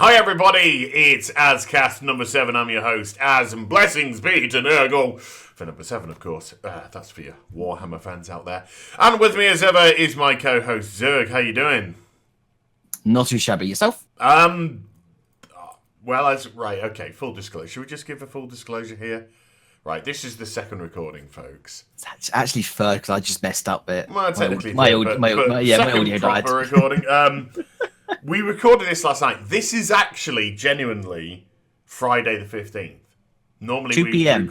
Hi everybody, it's AZCast number 7. I'm your host, Az, and blessings be to Nurgle for number 7, of course. That's for your Warhammer fans out there. And with me as ever is my co-host Zerg. How you doing? Not too shabby. Yourself? Right, okay, full disclosure. Should we just give a full disclosure here? Right, this is the second recording, folks. It's actually third because I just messed up it. Well, technically my third, audio died. Recording. We recorded this last night. This is actually genuinely Friday the 15th. Normally 2 we p.m.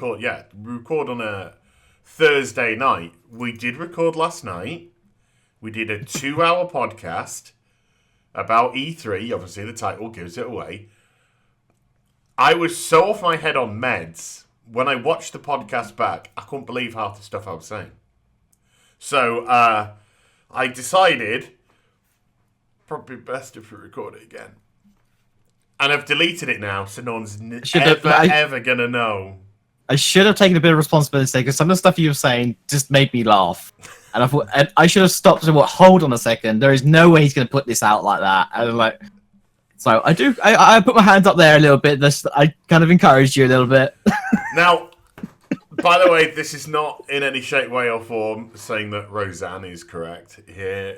record on a Thursday night. We did record last night. We did a 2-hour podcast about E3. Obviously, the title gives it away. I was so off my head on meds. When I watched the podcast back, I couldn't believe half the stuff I was saying. So, I decided probably best if we record it again. And I've deleted it now, so no one's ever going to know. I should have taken a bit of responsibility because some of the stuff you were saying just made me laugh. And I thought I should have stopped and hold on a second. There is no way he's going to put this out like that. And I'm like, so I put my hands up there a little bit. I kind of encouraged you a little bit. Now, by the way, this is not in any shape, way, or form saying that Roseanne is correct here,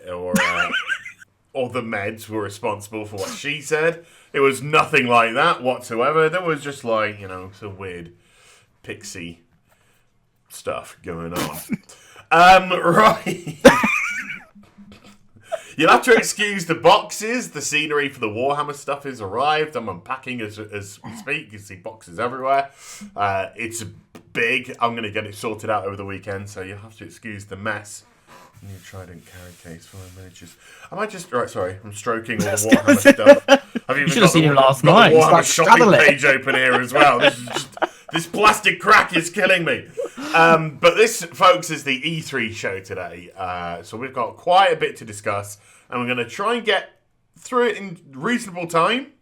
or the meds were responsible for what she said. It was nothing like that whatsoever. There was just some weird pixie stuff going on. Right. You'll have to excuse the boxes. The scenery for the Warhammer stuff has arrived. I'm unpacking as we speak. You can see boxes everywhere. It's big. I'm going to get it sorted out over the weekend, so you'll have to excuse the mess. New Trident carry case for miniatures. Sorry, I'm stroking all the Warhammer stuff. You should have seen him last night. The Warhammer shopping page open here as well. This plastic crack is killing me. But this, folks, is the E3 show today. So we've got quite a bit to discuss, and we're going to try and get through it in reasonable time.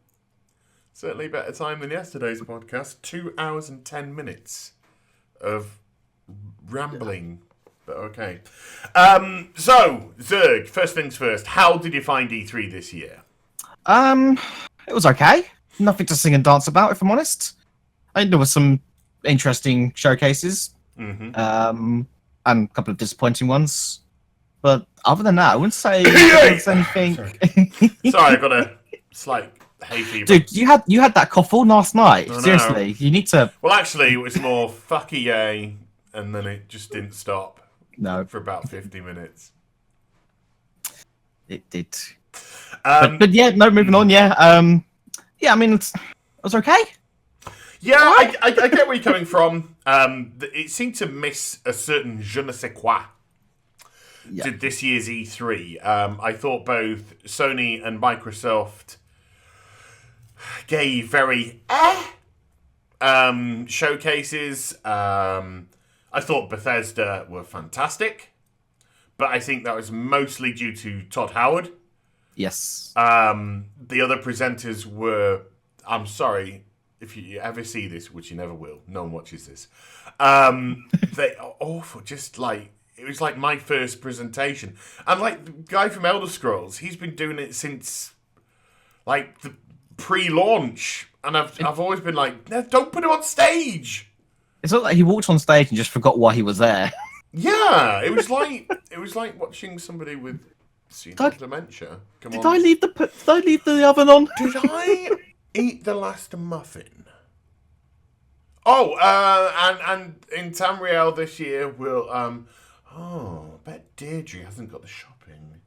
Certainly better time than yesterday's podcast. 2 hours and 10 minutes of rambling. But okay. So, Zerg, first things first. How did you find E3 this year? It was okay. Nothing to sing and dance about, if I'm honest. I think there was some interesting showcases, and a couple of disappointing ones. But other than that, I wouldn't say there was anything. Sorry, I got a slight hay fever. Dude, you had that cough all last night. Seriously, you need to. Well, actually, it was more fucky yay, and then it just didn't stop. No, for about 50 minutes. It did. But yeah, no, moving on. Yeah, I mean, it was okay. Yeah, I get where you're coming from. It seemed to miss a certain je ne sais quoi to this year's E3. I thought both Sony and Microsoft gave very showcases. I thought Bethesda were fantastic, but I think that was mostly due to Todd Howard. Yes. The other presenters were, I'm sorry, if you ever see this, which you never will, no one watches this. They are awful. Just like, it was like my first presentation. And like the guy from Elder Scrolls, he's been doing it since like the pre-launch. And I've always been like, no, don't put him on stage. It's not like he walked on stage and just forgot why he was there. Yeah, it was like watching somebody with dementia. Did I leave the oven on? Did I eat the last muffin? Oh, and in Tamriel this year we'll I bet Deirdre hasn't got the shopping.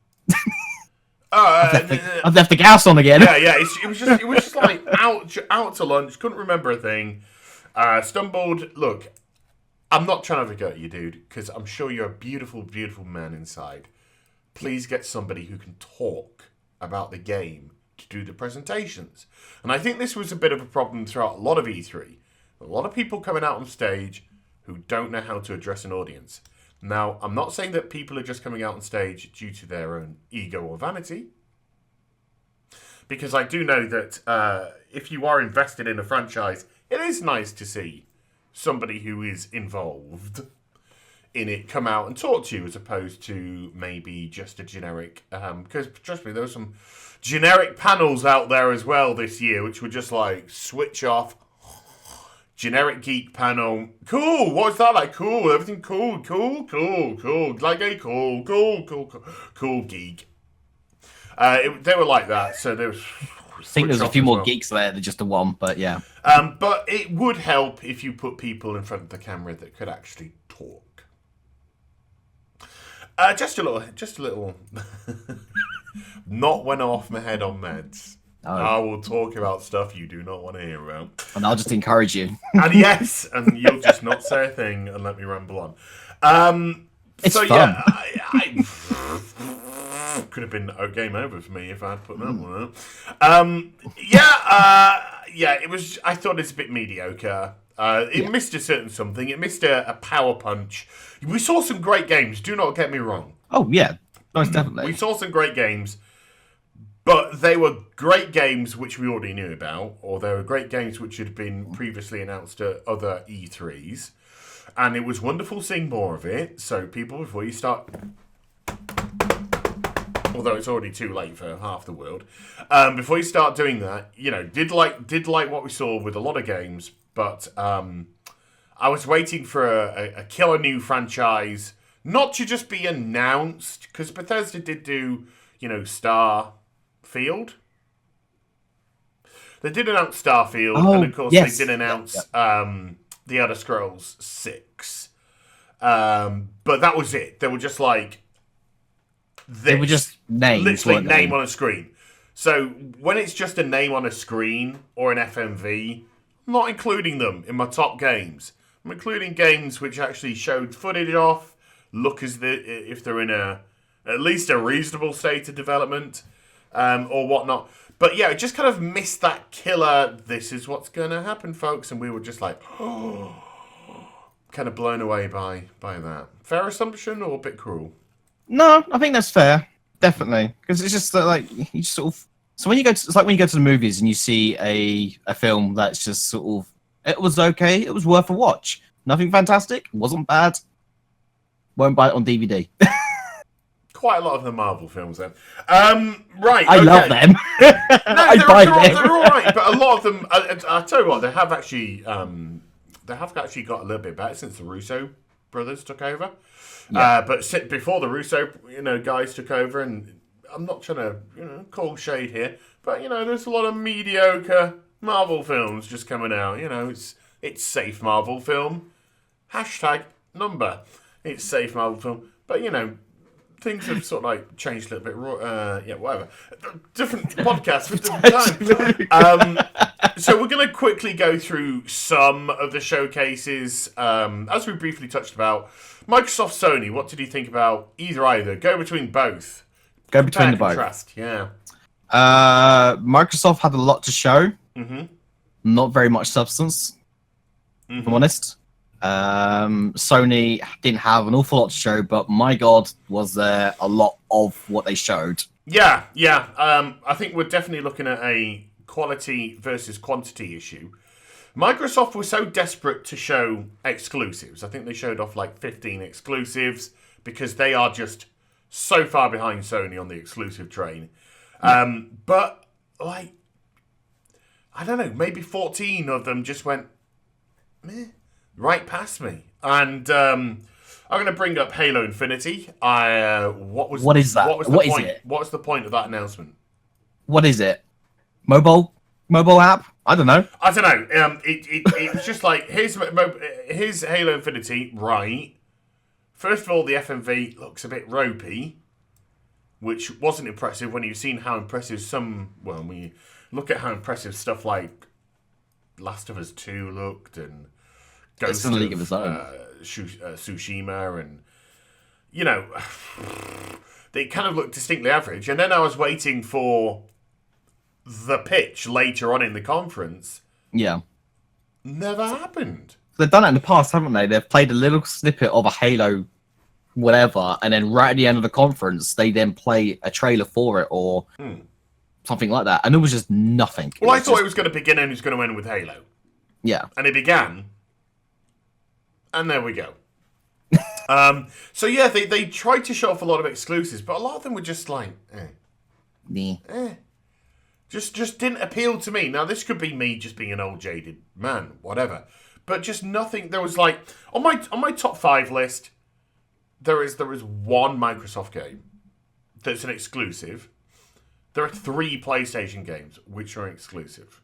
I've left the gas on again. Yeah. It was just like out to lunch. Couldn't remember a thing. Stumbled. Look, I'm not trying to forget you, dude, because I'm sure you're a beautiful, beautiful man inside. Please get somebody who can talk about the game to do the presentations. And I think this was a bit of a problem throughout a lot of E3. A lot of people coming out on stage who don't know how to address an audience. Now, I'm not saying that people are just coming out on stage due to their own ego or vanity, because I do know that if you are invested in a franchise, it is nice to see somebody who is involved in it come out and talk to you, as opposed to maybe just a generic. Because trust me, there generic panels out there as well this year, which were just like switch off. Generic geek panel. Cool. What's that like? Cool. Everything cool. Like a cool geek. They were like that. So there was. I think there's a few more geeks there than just the one, but yeah. But it would help if you put people in front of the camera that could actually talk. Just a little. Not when off my head on meds. Oh. I will talk about stuff you do not want to hear about. And I'll just encourage you. And yes, and you'll just not say a thing and let me ramble on. It's so fun. Yeah, I could have been a game over for me if I'd put that one out. It was. I thought it's a bit mediocre. It missed a certain something. It missed a power punch. We saw some great games. Do not get me wrong. Oh yeah, most definitely. We saw some great games. But they were great games which we already knew about, or they were great games which had been previously announced at other E3s. And it was wonderful seeing more of it. So people, before you start... Although it's already too late for half the world. Before you start doing that, did like what we saw with a lot of games. But I was waiting for a killer new franchise, not to just be announced, because Bethesda did do, Starfield. They did announce Starfield, and of course they did announce The Elder Scrolls 6. But that was it. They were just like this. They were just names. Literally name on a screen. So when it's just a name on a screen or an FMV, I'm not including them in my top games. I'm including games which actually showed footage off, look as if they're in at least a reasonable state of development, or whatnot. But yeah, it just kind of missed that killer, this is what's going to happen, folks. And we were just like, oh, kind of blown away by that. Fair assumption or a bit cruel? No, I think that's fair. Definitely. Because it's just like, you just sort of... So when you go to, it's like when you go to the movies and you see a film that's just sort of, it was okay, it was worth a watch. Nothing fantastic, wasn't bad. Won't buy it on DVD. Quite a lot of the Marvel films then. Right. I love them. No, they're all right, but a lot of them. I tell you what, they have actually got a little bit better since the Russo brothers took over. Yeah. But before the Russo, guys took over, and I'm not trying to, call shade here, but there's a lot of mediocre Marvel films just coming out. It's safe Marvel film. #number. It's safe Marvel film, but things have sort of like changed a little bit. Whatever. Different podcast for different time. So we're going to quickly go through some of the showcases. As we briefly touched about, Microsoft, Sony, what did you think about either? Go between both. Go between the both. Contrast, yeah. Microsoft had a lot to show. Mm-hmm. Not very much substance, if I'm honest. Sony didn't have an awful lot to show, but my God, was there a lot of what they showed. Yeah. I think we're definitely looking at a quality versus quantity issue. Microsoft was so desperate to show exclusives. I think they showed off like 15 exclusives because they are just so far behind Sony on the exclusive train. But like, I don't know, maybe 14 of them just went meh, right past me. And I'm going to bring up Halo Infinity. What is that? What is it? What's the point of that announcement? What is it? Mobile app? I don't know. It was just like, here's Halo Infinity, right? First of all, the FMV looks a bit ropey, which wasn't impressive when you've seen how impressive when you look at how impressive stuff like Last of Us 2 looked, and Ghost of League of Tsushima, and they kind of looked distinctly average. And then I was waiting for the pitch later on in the conference. Yeah. Never happened. They've done it in the past, haven't they? They've played a little snippet of a Halo whatever, and then right at the end of the conference, they then play a trailer for it or something like that. And it was just nothing. Well, I thought it was going to begin and it was going to end with Halo. Yeah. And it began. And there we go. So yeah, they tried to show off a lot of exclusives, but a lot of them were just like, Yeah. Just didn't appeal to me. Now, this could be me just being an old jaded man, whatever. But just nothing. There was like on my top 5 list. There is one Microsoft game that's an exclusive. There are 3 PlayStation games which are exclusive.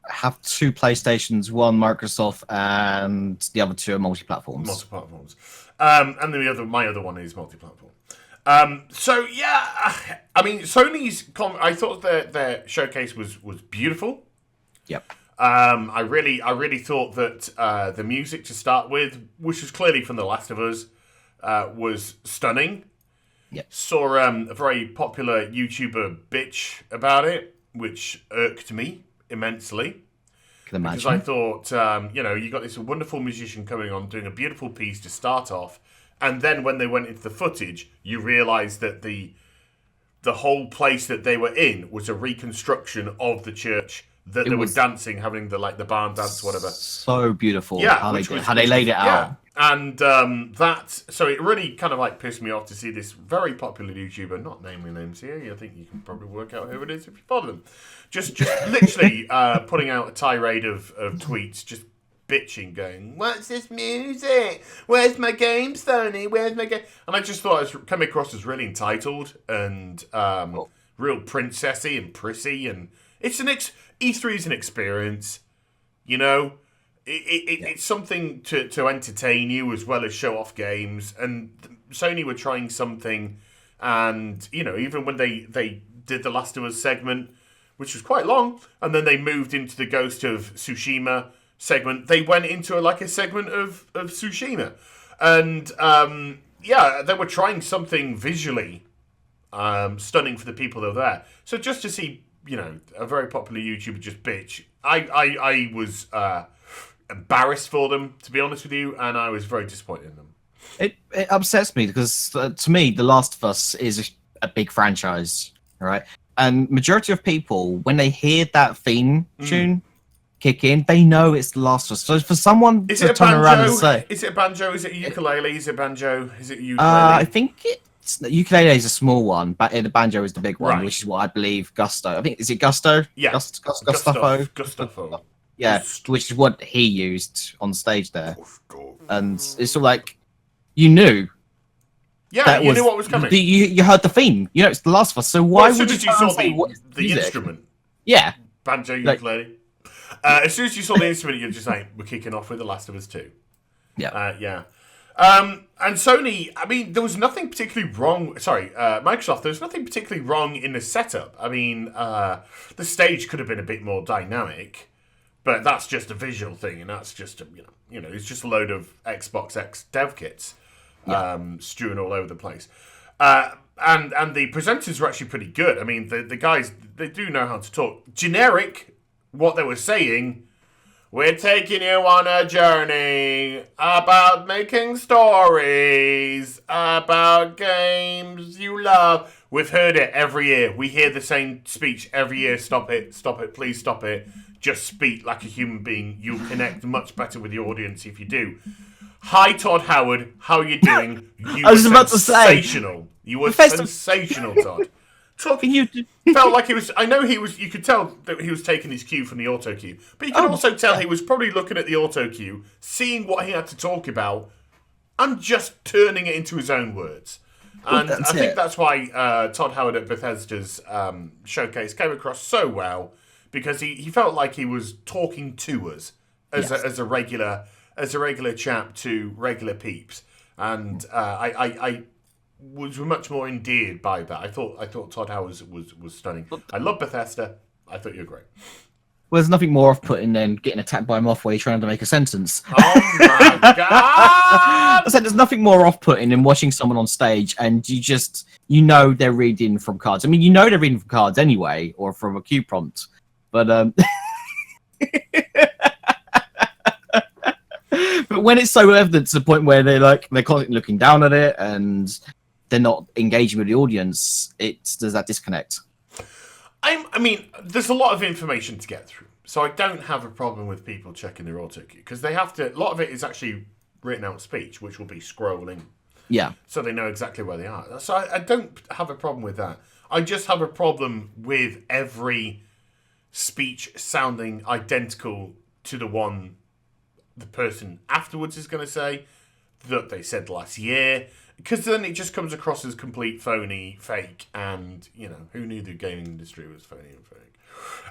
I have 2 PlayStations, 1 Microsoft, and the other 2 are multi-platforms. Multi-platforms. And my other one is multi-platform. So yeah, I mean, Sony's. I thought their showcase was beautiful. Yep. I really thought that the music to start with, which was clearly from The Last of Us, was stunning. Yep. Saw a very popular YouTuber bitch about it, which irked me immensely. Can imagine. Because I thought, you got this wonderful musician coming on doing a beautiful piece to start off, and then when they went into the footage, you realise that the whole place that they were in was a reconstruction of the church that they were dancing, having the barn dance, whatever. So beautiful. Yeah, how they laid it out. And so it really kind of like pissed me off to see this very popular YouTuber, not naming names here. I think you can probably work out who it is if you follow them. Just literally putting out a tirade of tweets, just bitching, going, "What's this music? Where's my game, Sony? Where's my game?" And I just thought I was coming across as really entitled and real princessy and prissy, and it's E3 is an experience, you know. It's something to entertain you as well as show off games. And Sony were trying something, and even when they did the Last of Us segment, which was quite long, and then they moved into the Ghost of Tsushima segment, they went into a segment of Tsushima, and they were trying something visually stunning for the people that were there. So just to see a very popular YouTuber just bitch, I was embarrassed for them, to be honest with you, and I was very disappointed in them. It upsets me because to me, The Last of Us is a big franchise, right? And majority of people, when they hear that theme tune kick in, they know it's The Last of Us. So for someone to turn around and say, "Is it a banjo? Is it a ukulele? Is it a banjo? Is it a ukulele?" I think ukulele is a small one, but the banjo is the big one, which is what I believe Gusto. I think is it Gusto? Yeah, Gustavo. Yeah, which is what he used on stage there, and it's sort of like you knew. Yeah, you knew what was coming. You heard the theme. It's The Last of Us. So why would you saw the instrument? Yeah, banjo, ukulele. As soon as you saw the instrument, you're just like, "We're kicking off with The Last of Us 2." Yeah. And Sony, I mean, there was nothing particularly wrong. Sorry, Microsoft, there was nothing particularly wrong in the setup. I mean, the stage could have been a bit more dynamic, but that's just a visual thing, and that's just it's just a load of Xbox X dev kits strewn all over the place. And the presenters were actually pretty good. I mean, the guys, they do know how to talk. Generic, what they were saying. "We're taking you on a journey about making stories, about games you love." We've heard it every year. We hear the same speech every year. "Stop it, please stop it. Just speak like a human being. You'll connect much better with the audience if you do." Hi, Todd Howard. How are you doing? I was about to say. Sensational. You were sensational, Todd. Todd felt like he was. I know he was. You could tell that he was taking his cue from the auto cue, but you could also tell he was probably looking at the auto cue, seeing what he had to talk about, and just turning it into his own words. And I think that's why Todd Howard at Bethesda's showcase came across so well, because he felt like he was talking to us as a regular chap to regular peeps, and I was much more endeared by that. I thought Todd Howard was stunning. I love Bethesda. I thought you were great. Well, there's nothing more off-putting than getting attacked by a moth while you're trying to make a sentence. Oh my god! I said there's nothing more off-putting than watching someone on stage and you know they're reading from cards. I mean, they're reading from cards anyway, or from a cue prompt. But but when it's so evident to the point where they're constantly looking down at it and they're not engaging with the audience, there's that disconnect. I mean, there's a lot of information to get through, so I don't have a problem with people checking their auto cue, because they have to. A lot of it is actually written out speech, which will be scrolling. Yeah. So they know exactly where they are. So I don't have a problem with that. I just have a problem with every speech sounding identical to the one the person afterwards is going to say that they said last year, because then it just comes across as complete phony, fake, and who knew the gaming industry was phony and fake.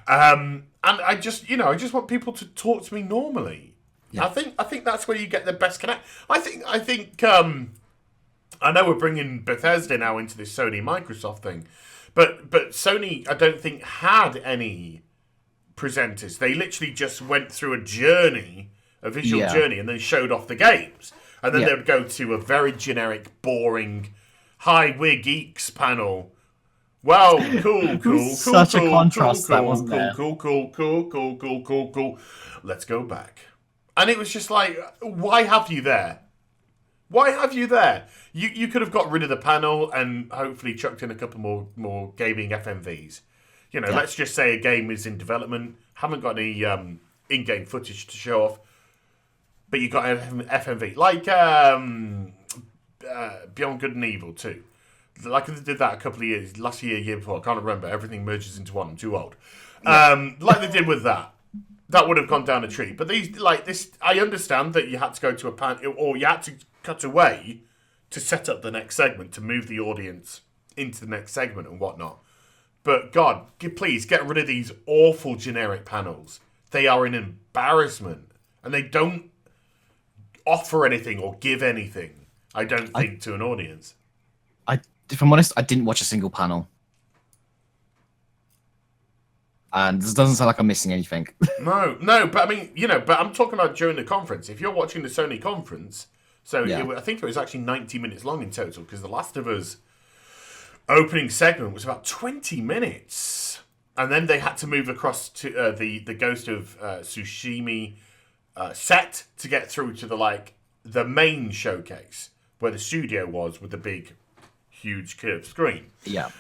And I just want people to talk to me normally. Yeah. I think that's where you get the best connect. I think I know we're bringing Bethesda now into this Sony Microsoft thing, but Sony I don't think had any presenters. They literally just went through a visual journey, and then showed off the games. And then they would go to a very generic, boring, "Hi, we're geeks" panel. Well, cool. Such a contrast that wasn't there. Cool. Let's go back. And it was just like, why have you there? Why have you there? You could have got rid of the panel and hopefully chucked in a couple more gaming FMVs. Let's just say a game is in development, haven't got any in-game footage to show off, but you got an FMV. Like Beyond Good and Evil 2. Like they did that a couple of years, last year before, I can't remember, everything merges into one, I'm too old. Like they did with that. That would have gone down a tree. But this, I understand that you had to go to a pan, or you had to cut away to set up the next segment, to move the audience into the next segment and whatnot. But God, please get rid of these awful generic panels. They are an embarrassment, and they don't offer anything or give anything, I don't think, to an audience. If I'm honest, I didn't watch a single panel. And this doesn't sound like I'm missing anything. No, but I mean, but I'm talking about during the conference. If you're watching the Sony conference, I think it was actually 90 minutes long in total, because The Last of Us opening segment was about 20 minutes. And then they had to move across to the Ghost of Tsushima set to get through to the main showcase, where the studio was with the big, huge curved screen. Yeah.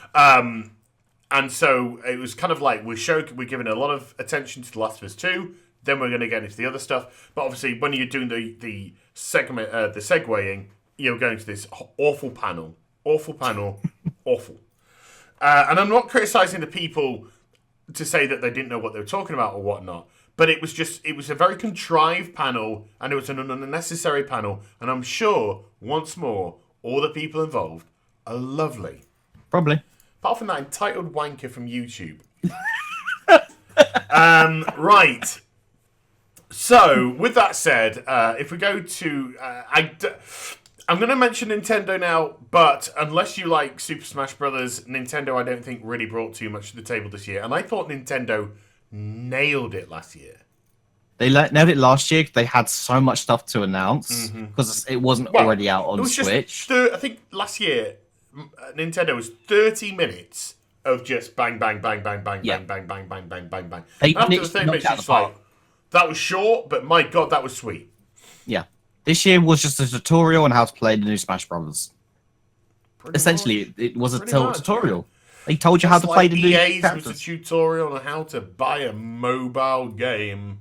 And so it was kind of like we're giving a lot of attention to The Last of Us 2, then we're going to get into the other stuff. But obviously, when you're doing the segment, the segueing, you're going to this awful panel. Awful. And I'm not criticising the people to say that they didn't know what they were talking about or whatnot, but it was a very contrived panel, and it was an unnecessary panel, and I'm sure, once more, all the people involved are lovely. Probably. Apart from that entitled wanker from YouTube. Right. So, with that said, if we go to... I'm going to mention Nintendo now, but unless you like Super Smash Brothers, Nintendo I don't think really brought too much to the table this year. And I thought Nintendo nailed it last year. They nailed it last year. They had so much stuff to announce because it wasn't already out on Switch. I think last year, Nintendo was 30 minutes of just bang, bang, bang, bang, bang, bang, bang, bang, bang, bang, bang, bang. After the 30 minutes, it's like, that was short, but my God, that was sweet. Yeah. This year was just a tutorial on how to play the new Smash Brothers. Essentially, it was a tutorial. They told you how to play the new EA's characters. was a tutorial on how to buy a mobile game.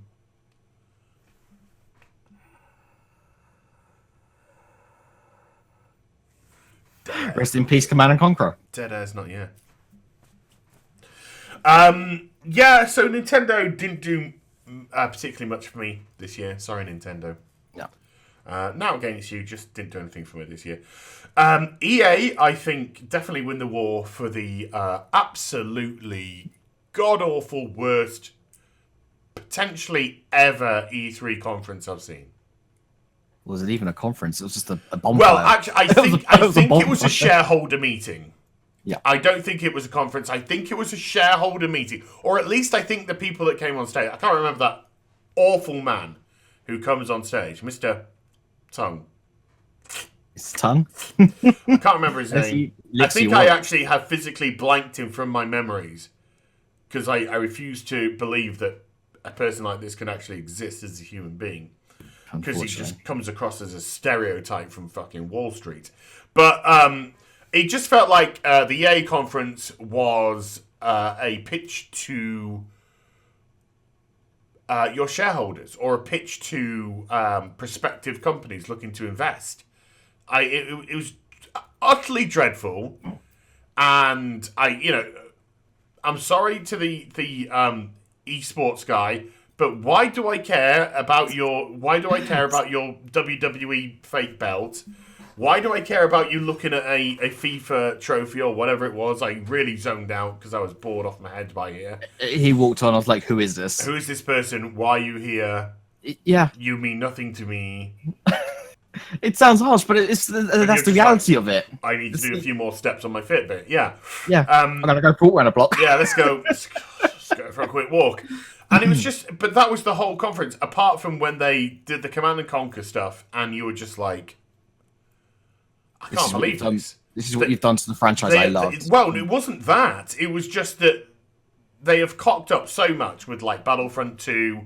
Rest in peace, Command and Conquer. Dead air's not yet. So Nintendo didn't do particularly much for me this year. Sorry, Nintendo. No. Now against you, just didn't do anything for me this year. EA, I think, definitely win the war for the absolutely god-awful worst, potentially ever E3 conference I've seen. Was it even a conference? It was just a bonfire. Well, actually, I think it was a shareholder meeting. Yeah. I don't think it was a conference. I think it was a shareholder meeting. Or at least I think the people that came on stage. I can't remember that awful man who comes on stage. Mr. Tongue. His tongue? I can't remember his name. I think I actually have physically blanked him from my memories. Because I refuse to believe that a person like this can actually exist as a human being. Because he just comes across as a stereotype from fucking Wall Street. But it just felt like the EA conference was a pitch to your shareholders, or a pitch to prospective companies looking to invest. It was utterly dreadful. And I'm sorry to the esports guy, but why do I care about your WWE fake belt? Why do I care about you looking at a FIFA trophy or whatever it was? I really zoned out because I was bored off my head by here. He walked on. I was like, "Who is this? Who is this person? Why are you here? Yeah, You mean nothing to me." it sounds harsh, but that's the reality of it. I need to do a few more steps on my Fitbit. Yeah. I'm gonna go walk around a block. Yeah, let's go for a quick walk. And it was just, but that was the whole conference. Apart from when they did the Command and Conquer stuff, and you were just like, I can't believe this. This is what you've done to the franchise I love. Well, it wasn't that. It was just that they have cocked up so much with like Battlefront 2.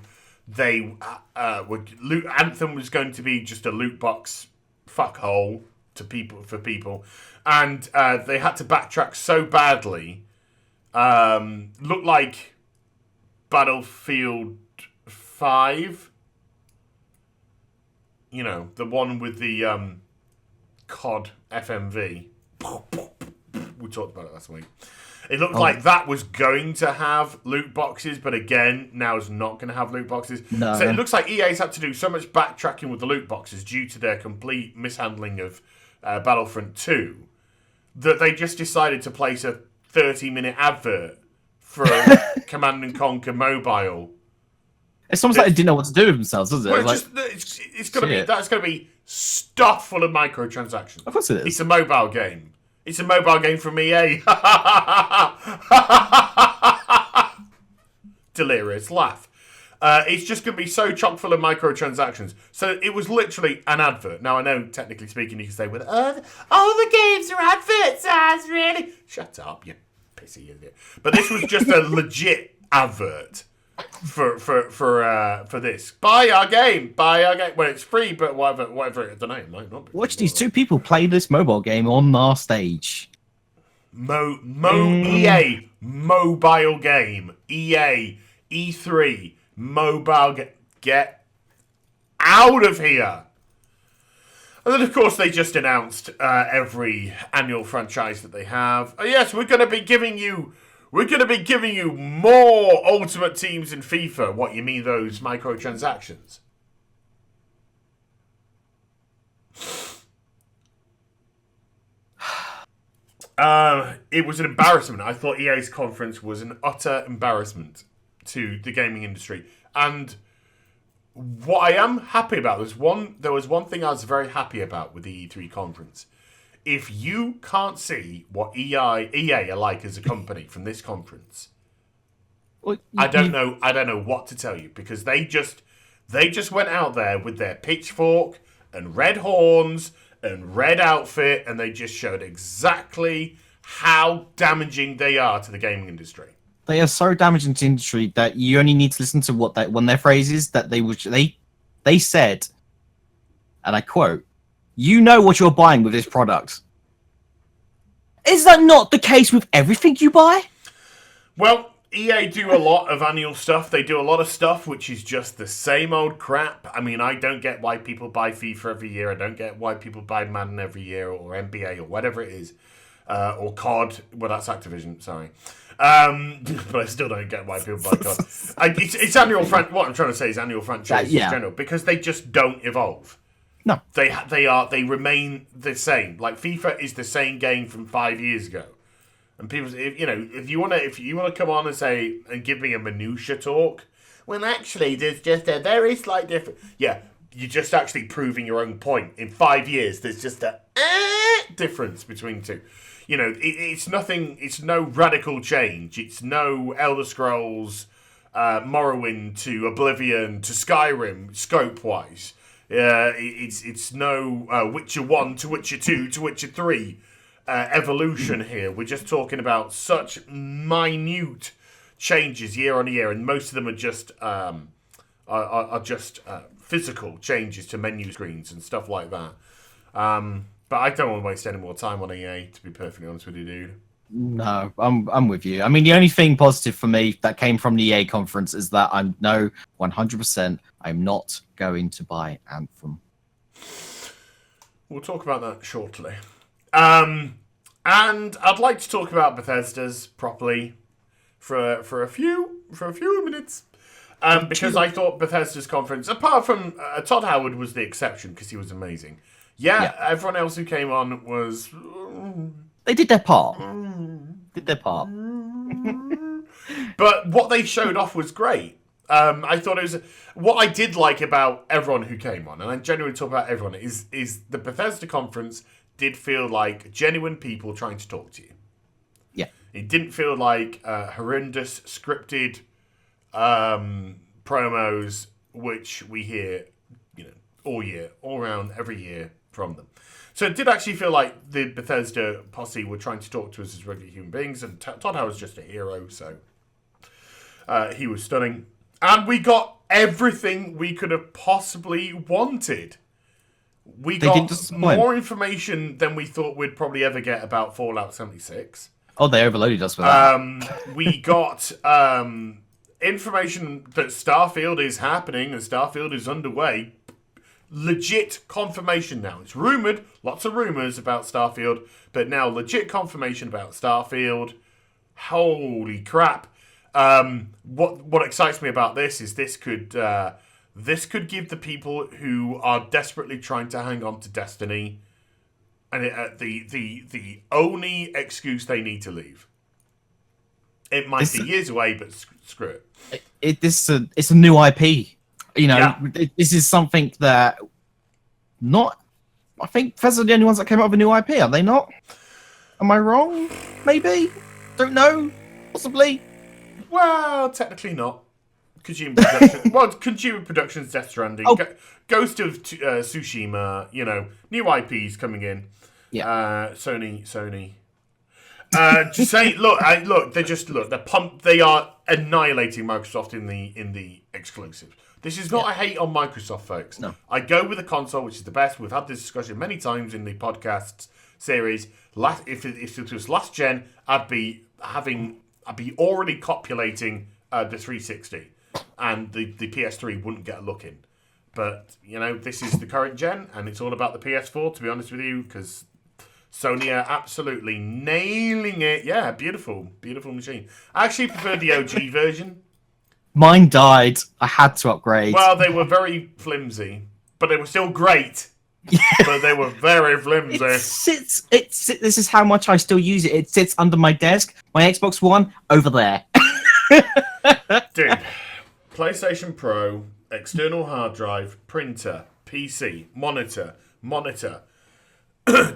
They Anthem was going to be just a loot box fuckhole for people, and they had to backtrack so badly. Looked like Battlefield 5. The one with the COD FMV. We talked about it last week. It looked like that was going to have loot boxes, but again, now it's not going to have loot boxes. No. So it looks like EA's had to do so much backtracking with the loot boxes due to their complete mishandling of Battlefront 2 that they just decided to place a 30-minute advert for Command and Conquer Mobile. It's almost like they didn't know what to do with themselves, does it? Well, it's going to be stuffed full of microtransactions. Of course it is. It's a mobile game. It's a mobile game from EA. Delirious laugh. It's just going to be so chock full of microtransactions. So it was literally an advert. Now, I know, technically speaking, you can say, well, the games are adverts, really? Shut up, you pissy idiot. But this was just a legit advert for this. Buy our game. Well, it's free, but whatever. I don't know. It might not be. Watch these two people play this mobile game on our stage. EA mobile game. EA E3 mobile game. Get out of here. And then, of course, they just announced every annual franchise that they have. Oh, yes, we're going to be giving you more Ultimate Teams in FIFA. What, you mean those microtransactions? It was an embarrassment. I thought EA's conference was an utter embarrassment to the gaming industry. And what I am happy about, there was one thing I was very happy about with the E3 conference. If you can't see what EA are like as a company from this conference, I don't know what to tell you, because they just went out there with their pitchfork and red horns and red outfit, and they just showed exactly how damaging they are to the gaming industry. They are so damaging to the industry that you only need to listen to one of their phrases that they said, and I quote, "You know what you're buying with this product." Is that not the case with everything you buy? Well, EA do a lot of annual stuff. They do a lot of stuff which is just the same old crap. I mean, I don't get why people buy FIFA every year. I don't get why people buy Madden every year, or NBA, or whatever it is. Or COD. Well, that's Activision, sorry. But I still don't get why people buy COD. It's annual what I'm trying to say is annual franchise in general, because they just don't evolve. No. They remain the same. Like, FIFA is the same game from 5 years ago. And people, if you want to come on and give me a minutia talk, well, actually, there's just a very slight difference. Yeah, you're just actually proving your own point. In 5 years, there's just a difference between two. It's nothing. It's no radical change. It's no Elder Scrolls, Morrowind to Oblivion to Skyrim scope wise. It's no Witcher 1 to Witcher 2 to Witcher 3. Evolution here. We're just talking about such minute changes year on year, and most of them are just physical changes to menu screens and stuff like that. But I don't want to waste any more time on EA, to be perfectly honest with you, dude. No, I'm with you. I mean, the only thing positive for me that came from the EA conference is that I know 100% I'm not going to buy Anthem. We'll talk about that shortly. And And I'd like to talk about Bethesda's properly for a few minutes. Because I thought Bethesda's conference, apart from Todd Howard was the exception because he was amazing. Yeah, everyone else who came on was... They did their part. But what they showed off was great. I thought it was... What I did like about everyone who came on, and I genuinely talk about everyone, is the Bethesda conference did feel like genuine people trying to talk to you. Yeah. It didn't feel like horrendous, scripted promos, which we hear, all year, all around, every year from them. So it did actually feel like the Bethesda posse were trying to talk to us as regular human beings, and Todd Howard's just a hero, so he was stunning. And we got everything we could have possibly wanted. We got more information than we thought we'd probably ever get about Fallout 76. Oh, they overloaded us with that. We got information that Starfield is happening and Starfield is underway. Legit confirmation now. It's rumoured, lots of rumours about Starfield, but now legit confirmation about Starfield. Holy crap. What excites me about this is this could give the people who are desperately trying to hang on to Destiny and the only excuse they need to leave. It might be years away, but screw it. It's a new IP. This is something that I think Bethesda are the only ones that came up with a new IP, are they not? Am I wrong? Maybe? Don't know. Possibly. Well, technically not. Kojima Productions, Death Stranding, Ghost of Tsushima, new IPs coming in. Yeah. Sony. Just say, they're pumped. They are annihilating Microsoft in the exclusives. This is not a hate on Microsoft, folks. No. I go with the console, which is the best. We've had this discussion many times in the podcast series. If it was last gen, I'd be already copulating the 360, and the PS3 wouldn't get a look in. But this is the current gen, and it's all about the PS4. To be honest with you, because Sony are absolutely nailing it. Yeah, beautiful machine. I actually prefer the OG version. Mine died. I had to upgrade. Well, they were very flimsy, but they were still great. Yeah. But they were very flimsy. This is how much I still use it. It sits under my desk. My Xbox One over there. Dude, PlayStation Pro, external hard drive, printer, PC, monitor.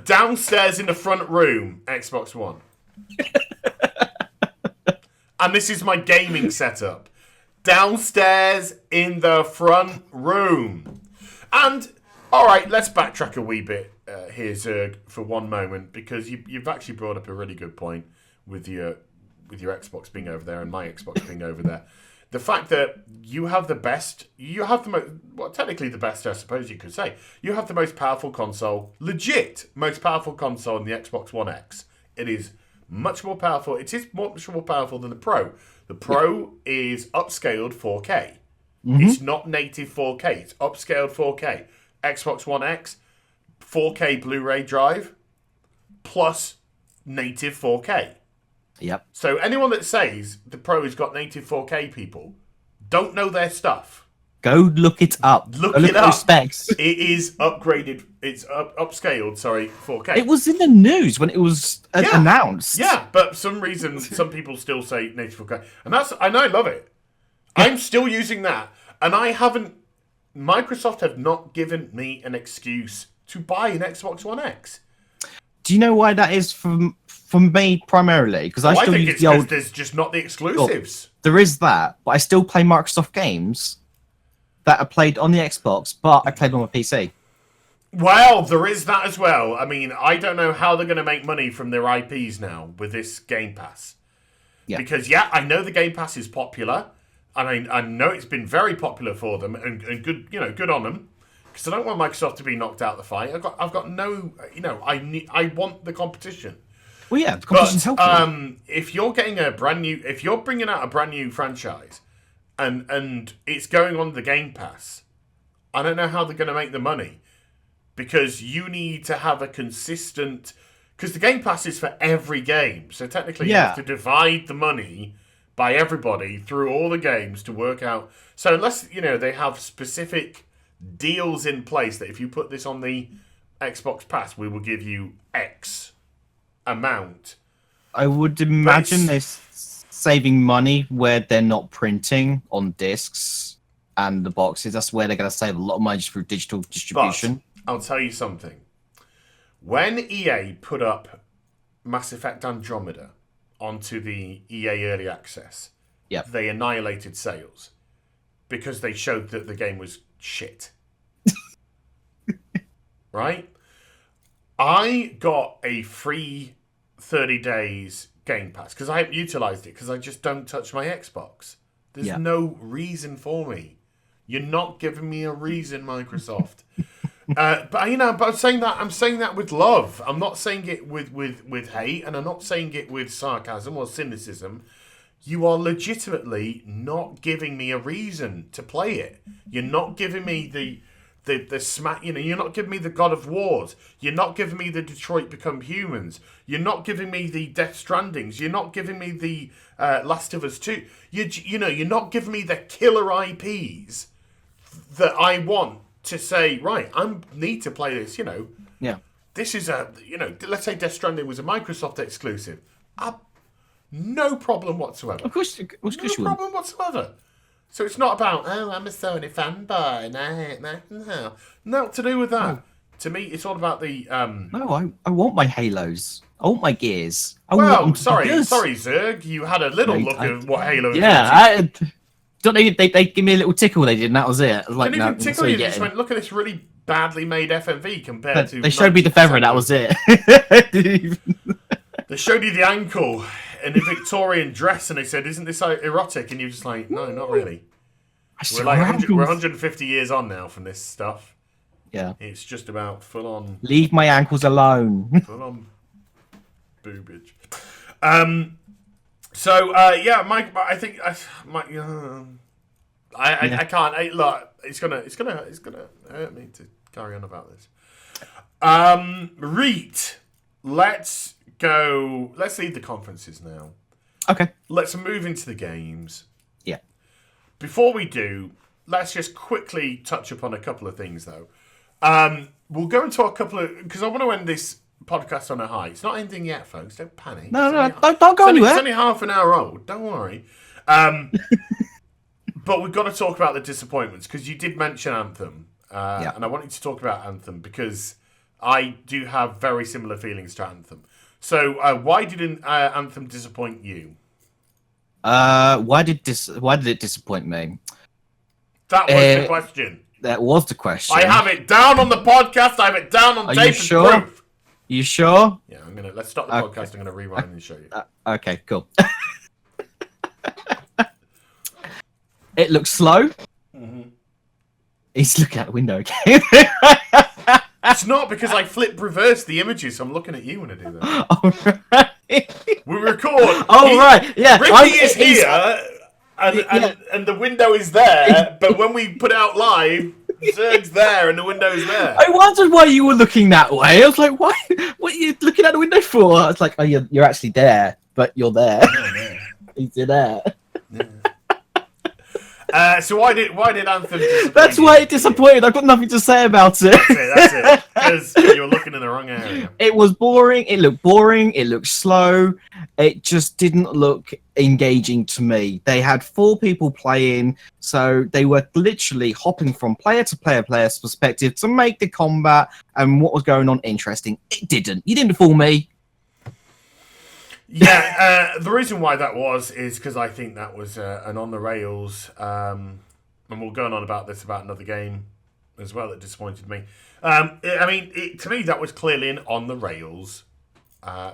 Downstairs in the front room, Xbox One. And this is my gaming setup. Downstairs in the front room. And, alright, let's backtrack a wee bit here, Zerg, for one moment, because you've actually brought up a really good point with your Xbox being over there and my Xbox being over there. The fact that you have the most, technically the best, I suppose you could say. You have the most powerful console, legit most powerful console in the Xbox One X. It is much more powerful. It is much more powerful than the Pro. The Pro is upscaled 4K. Mm-hmm. It's not native 4K. It's upscaled 4K. Xbox One X, 4K Blu-ray drive, plus native 4K. Yep. So anyone that says the Pro has got native 4K, people don't know their stuff. Go look it up. Look it up. Specs. It is upgraded. It's upscaled. Sorry, 4K. It was in the news when it was announced. Yeah, but for some reason, some people still say native 4K, and I love it. Yeah. I'm still using that, and Microsoft have not given me an excuse to buy an Xbox One X. Do you know why that is from me primarily? Because I still use the old. There's just not the exclusives. Well, there is that, but I still play Microsoft games that are played on the Xbox, but I played them on my PC. Well, there is that as well. I mean, I don't know how they're going to make money from their IPs now with this Game Pass. Yeah. Because I know the Game Pass is popular, and I know it's been very popular for them, and good, good on them. Because I don't want Microsoft to be knocked out of the fight. I've got no, I want the competition. Well, yeah, the competition's helpful. If you're bringing out a brand new franchise, and it's going on the Game Pass, I don't know how they're going to make the money, because you need to have a consistent Because the Game Pass is for every game. So technically you Yeah. have to divide the money by everybody through all the games to work out. So unless, they have specific deals in place that if you put this on the Xbox Pass, we will give you X amount. I would imagine they're saving money where they're not printing on discs and the boxes. That's where they're going to save a lot of money just through digital distribution. But I'll tell you something. When EA put up Mass Effect Andromeda onto the EA Early Access, Yep. they annihilated sales because they showed that the game was shit. Right? I got a free 30 days Game Pass because I haven't utilised it because I just don't touch my Xbox. There's no reason for me. You're not giving me a reason, Microsoft. But I'm saying that with love. I'm not saying it with hate, and I'm not saying it with sarcasm or cynicism. You are legitimately not giving me a reason to play it. You're not giving me the smack. You're not giving me the God of Wars. You're not giving me the Detroit Become Humans. You're not giving me the Death Strandings. You're not giving me the Last of Us 2. You're not giving me the killer IPs that I want to say, right, I need to play this, Yeah. This is let's say Death Stranding was a Microsoft exclusive. No problem whatsoever. Of course you No problem whatsoever. So it's not about, I'm a Sony fanboy. Not to do with that. To me, it's all about the... No, I want my Halos. I want my Gears. I want them to be sorry, good. Zerg. You had a little look at what Halo is. Yeah, don't they give me a little tickle they did, and that was it. I was like, Didn't no, even tickle you. They just went, look at this really badly made FMV compared to... They showed me the feather, and that was it. They showed you the ankle in a Victorian dress, and they said, isn't this erotic? And you're just like, no, not really. We're 150 years on now from this stuff. Yeah. It's just about full-on... Leave my ankles alone. Full-on boobage. I think... I can't... Look, it's gonna hurt me to carry on about this. Reet, let's go... Let's leave the conferences now. Okay. Let's move into the games. Yeah. Before we do, let's just quickly touch upon a couple of things, though. We'll go into a couple of... Because I want to end this podcast on a high. It's not ending yet, folks. Don't panic. No, don't go anywhere. It's only half an hour old. Don't worry. But we've got to talk about the disappointments, because you did mention Anthem. And I wanted to talk about Anthem, because I do have very similar feelings to Anthem. So, why did Anthem disappoint you? Why did it disappoint me? That was the question. That was the question. I have it down on the podcast. I have it down on tape and proof. You sure? Yeah, let's stop the podcast. I'm gonna rewind and show you. Okay, cool. It looks slow. Mm-hmm. He's looking out the window again. It's not, because I flip reverse the images, so I'm looking at you when I do that. Oh, right. We record. Right. Yeah. Ricky is here, and the window is there, but when we put it out live, Zerg's there and the window's there. I wondered why you were looking that way. I was like, why? What are you looking out the window for? I was like, oh, you're actually there, but you're there. He's there. Yeah. So why did Anthem disappoint That's you? why it disappointed. I've got nothing to say about it. That's it. Because you were looking in the wrong area. It was boring. It looked boring. It looked slow. It just didn't look engaging to me. They had 4 people playing, so they were literally hopping from player to player's perspective to make the combat and what was going on interesting. It didn't. You didn't fool me. Yeah, the reason why that is because I think that was an on the rails, and we'll go on about this about another game as well that disappointed me. To me, that was clearly an on the rails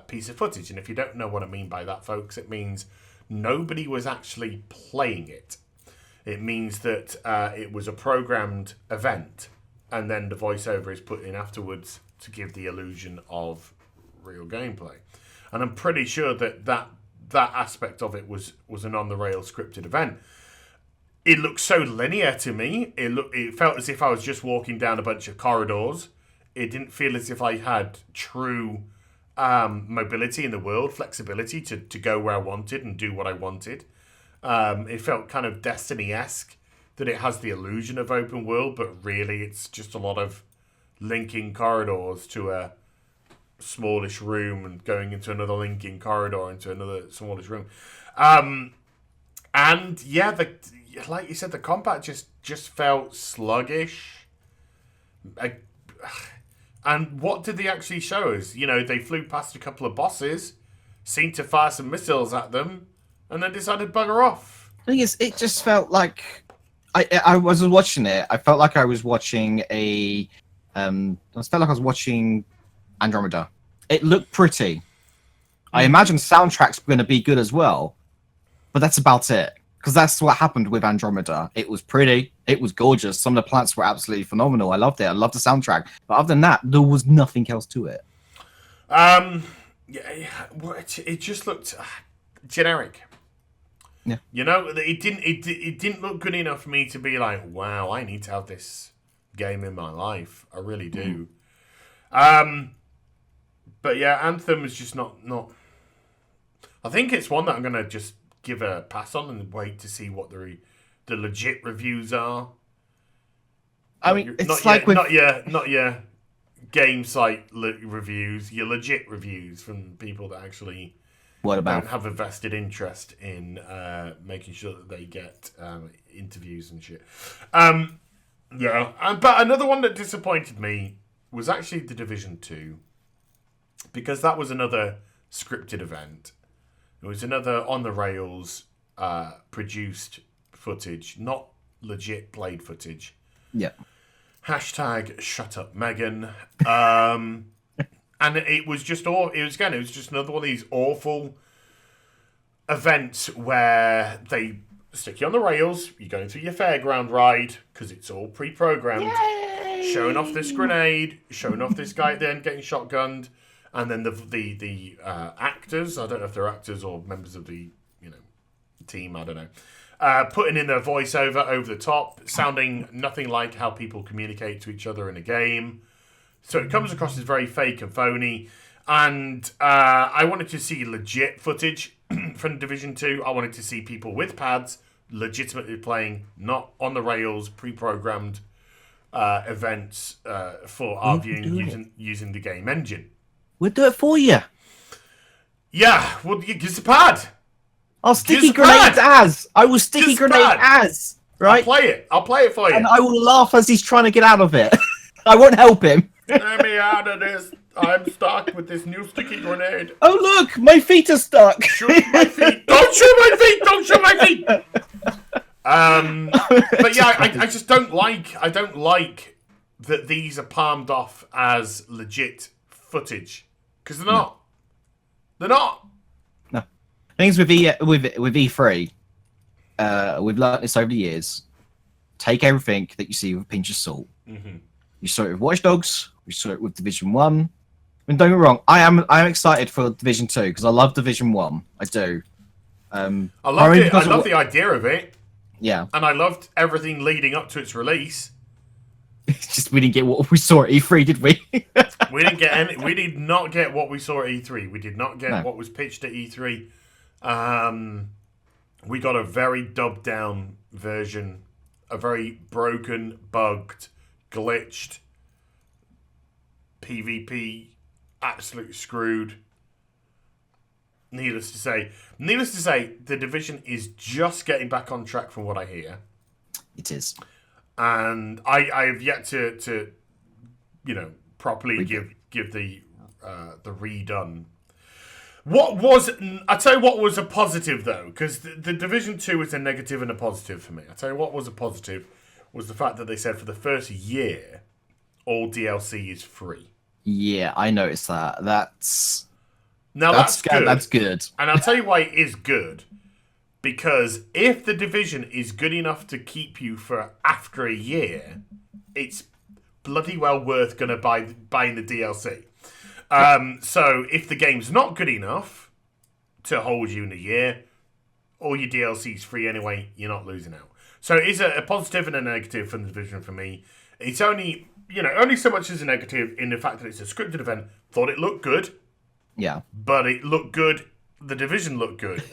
piece of footage, and if you don't know what I mean by that, folks, it means nobody was actually playing it. It means that it was a programmed event, and then the voiceover is put in afterwards to give the illusion of real gameplay. And I'm pretty sure that aspect of it was an on-the-rails scripted event. It looked so linear to me. It felt as if I was just walking down a bunch of corridors. It didn't feel as if I had true mobility in the world, flexibility to go where I wanted and do what I wanted. It felt kind of Destiny-esque, that it has the illusion of open world, but really it's just a lot of linking corridors to a smallish room and going into another linking corridor into another smallish room. And yeah, like you said, the combat just felt sluggish. And what did they actually show us? You know, they flew past a couple of bosses, seemed to fire some missiles at them, and then decided to bugger off. The thing is, it just felt like I was watching it. I felt like I was watching Andromeda. It looked pretty. I imagine soundtracks were going to be good as well, but that's about it. Because that's what happened with Andromeda. It was pretty. It was gorgeous. Some of the plants were absolutely phenomenal. I loved it. I loved the soundtrack. But other than that, there was nothing else to it. Yeah, it just looked generic. Yeah. You know, it didn't look good enough for me to be like, wow, I need to have this game in my life. I really do. But yeah, Anthem is just not. I think it's one that I'm gonna just give a pass on and wait to see what the legit reviews are. I mean, it's not like not your game site reviews, your legit reviews from people that actually don't have a vested interest in making sure that they get interviews and shit. Yeah, but another one that disappointed me was actually The Division 2, because that was another scripted event. It was another on the rails produced footage, not legit played footage. Yeah. Hashtag shut up, Megan. And it was just it was just another one of these awful events where they stick you on the rails. You're going through your fairground ride because it's all pre-programmed. Yay! Showing off this grenade, showing off this guy then getting shotgunned. And then the actors, I don't know if they're actors or members of the team, I don't know, putting in their voiceover over the top, sounding nothing like how people communicate to each other in a game. So it comes across as very fake and phony. And I wanted to see legit footage from Division 2. I wanted to see people with pads legitimately playing, not on the rails, pre-programmed events for our viewing using the game engine. We'll do it for you. Yeah, well, give us a pad. I'll sticky grenade as. I will sticky grenade as. Right? I'll play it for you. And I will laugh as he's trying to get out of it. I won't help him. Let me out of this. I'm stuck with this new sticky grenade. Oh, look, my feet are stuck. Shoot my feet. Don't shoot my feet. Don't shoot my feet. But yeah, I just don't like that these are palmed off as legit footage. Because they're not. They're not. No. Things with E3, we've learned this over the years. Take everything that you see with a pinch of salt. Mm-hmm. You saw it with Watch Dogs. We saw it with Division 1. I mean, don't get me wrong. I am excited for Division 2 because I love Division 1. I do. I loved it. I love the idea of it. Yeah. And I loved everything leading up to its release. It's just we didn't get what we saw at E3, did we? We didn't get any. We did not get what we saw at E3. We did not get what was pitched at E3. We got a very dubbed down version, a very broken, bugged, glitched PvP, absolutely screwed. Needless to say, The Division is just getting back on track from what I hear. It is. And I have yet to properly give the redone. I tell you what was a positive though, because the Division 2 is a negative and a positive for me. I tell you what was a positive was the fact that they said for the first year all DLC is free. Yeah, I noticed that. That's good. That's good. And I'll tell you why it is good. Because if the Division is good enough to keep you for after a year, it's bloody well worth going to buying the DLC. So if the game's not good enough to hold you in a year, all your DLC's free anyway, you're not losing out. So it is a positive and a negative from the Division for me. It's only so much as a negative in the fact that it's a scripted event. Thought it looked good. Yeah. but it looked good. The Division looked good,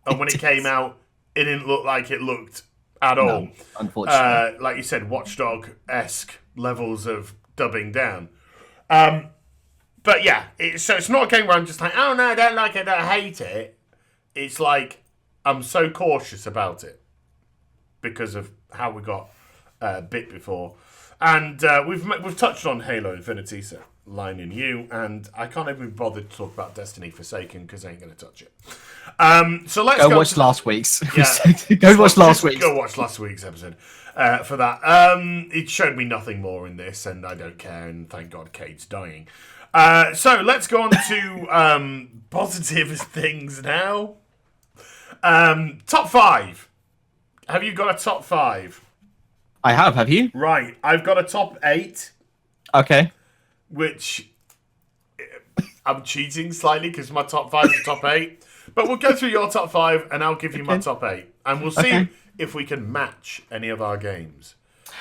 and when it came out, it didn't look like it looked at all. No, unfortunately. Like you said, Watchdog-esque levels of dubbing down. But yeah, so it's not a game where I'm just like, oh no, I don't like it, I hate it. It's like I'm so cautious about it because of how we got bit before, and we've touched on Halo Infinity, so line in you, and I can't even be bothered to talk about Destiny Forsaken because I ain't going to touch it. So let's go watch last week's. Yeah, go watch last week's. Go watch last week's episode for that. It showed me nothing more in this, and I don't care. And thank God, Cade's dying. So let's go on to positive things now. Top 5. Have you got a top 5? I have. Have you? Right. I've got a top 8. Okay. Which I'm cheating slightly because my top 5 is top 8. But we'll go through your top 5 and I'll give you my top 8. And we'll see if we can match any of our games.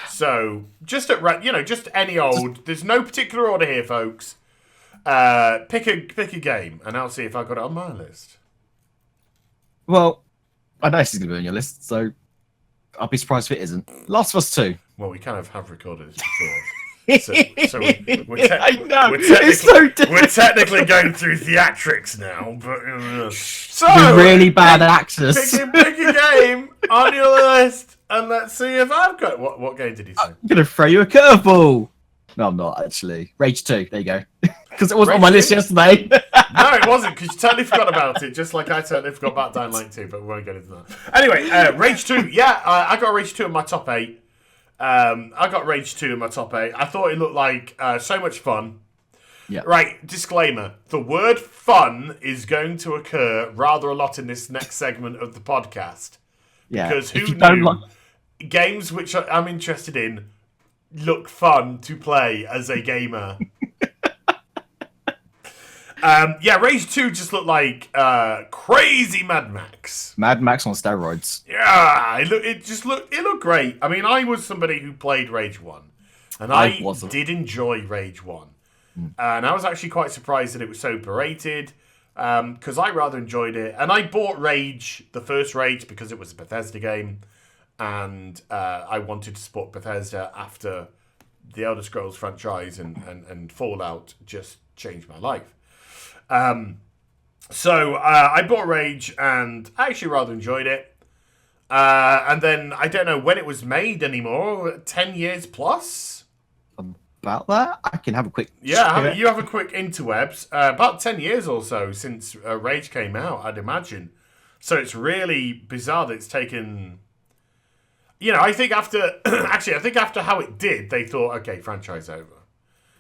So, just just any old. There's no particular order here, folks. Pick a game and I'll see if I got it on my list. Well, I know this is going to be on your list, so I'll be surprised if it isn't. Last of Us 2. Well, we kind of have recorded this before. I know. It's so different. We're technically going through theatrics now, but so we're really bad actors. Pick a game on your list, and let's see if I've got what game did he say? I'm gonna throw you a curveball. No, I'm not actually. Rage 2. There you go. Because it wasn't on my list yesterday. No, it wasn't, because you totally forgot about it, just like I totally forgot about Dying Light 2, but we won't get into that. Anyway, Rage 2. Yeah, I got Rage 2 in my top 8. I got Rage 2 in my top 8. I thought it looked like so much fun. Yeah. Right, disclaimer. The word fun is going to occur rather a lot in this next segment of the podcast. Yeah. Because who knew games which I'm interested in look fun to play as a gamer. Rage 2 just looked like crazy Mad Max. Mad Max on steroids. Yeah, it looked great. I mean, I was somebody who played Rage 1, and I did enjoy Rage 1. And I was actually quite surprised that it was so berated, because I rather enjoyed it. And I bought Rage, the first Rage, because it was a Bethesda game, and I wanted to support Bethesda after the Elder Scrolls franchise and Fallout just changed my life. So I bought Rage, and I actually rather enjoyed it. And then, I don't know when it was made anymore, 10 years plus? About that? I can have a quick... Yeah, you have a quick interwebs. About 10 years or so since Rage came out, I'd imagine. So it's really bizarre that it's taken... I think after... Actually, I think after how it did, they thought, okay, franchise over.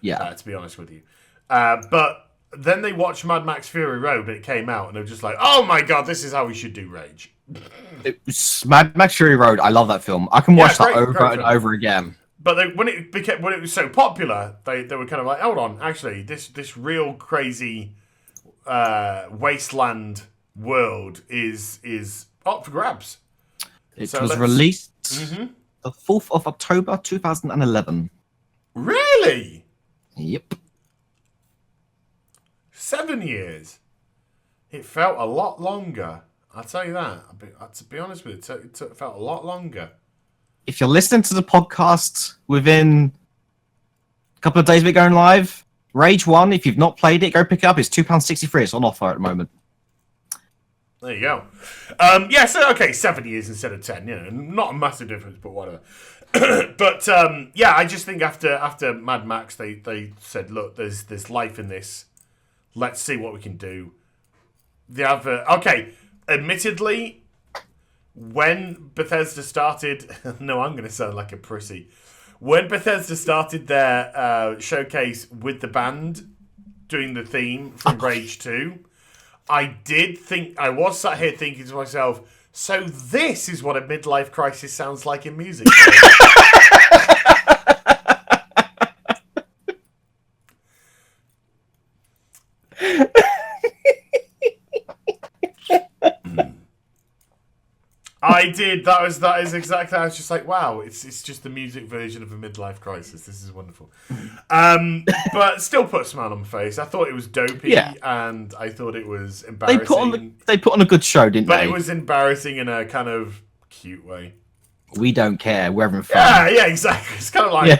Yeah. To be honest with you. But... Then they watched Mad Max Fury Road and it came out, and they were just like, "Oh my god, this is how we should do Rage." It was Mad Max Fury Road. I love that film. I can watch that over and over again. But when it was so popular, they were kind of like, "Hold on, actually, this real crazy wasteland world is up for grabs." It was released the 4th of October 2011. Really? Yep. 7 years. It felt a lot longer. I'll tell you that. To be honest with you, it felt a lot longer. If you're listening to the podcast within a couple of days of it going live, Rage 1, if you've not played it, go pick it up. It's £2.63. It's on offer at the moment. There you go. 7 years instead of 10. Not a massive difference, but whatever. But I just think after Mad Max, they said, look, there's life in this. Let's see what we can do. Admittedly, when Bethesda started... No, I'm going to sound like a prissy. When Bethesda started their showcase with the band doing the theme from Rage 2, I was sat here thinking to myself, so this is what a midlife crisis sounds like in music. I did. That is exactly. I was just like, wow, it's just the music version of a midlife crisis. This is wonderful. But still put a smile on my face. I thought it was dopey, and I thought it was embarrassing. They put on a good show, didn't they? But it was embarrassing in a kind of cute way. We don't care. We're having fun. Yeah, exactly. It's kind of like,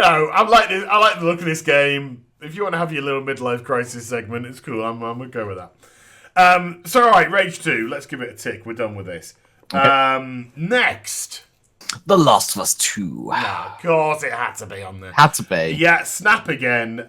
I like the look of this game. If you want to have your little midlife crisis segment, it's cool. I'm gonna go with that. So, all right, Rage 2. Let's give it a tick. We're done with this. Okay. Next. The Last of Us 2. Of course, it had to be on there. Had to be. Yeah, Snap again.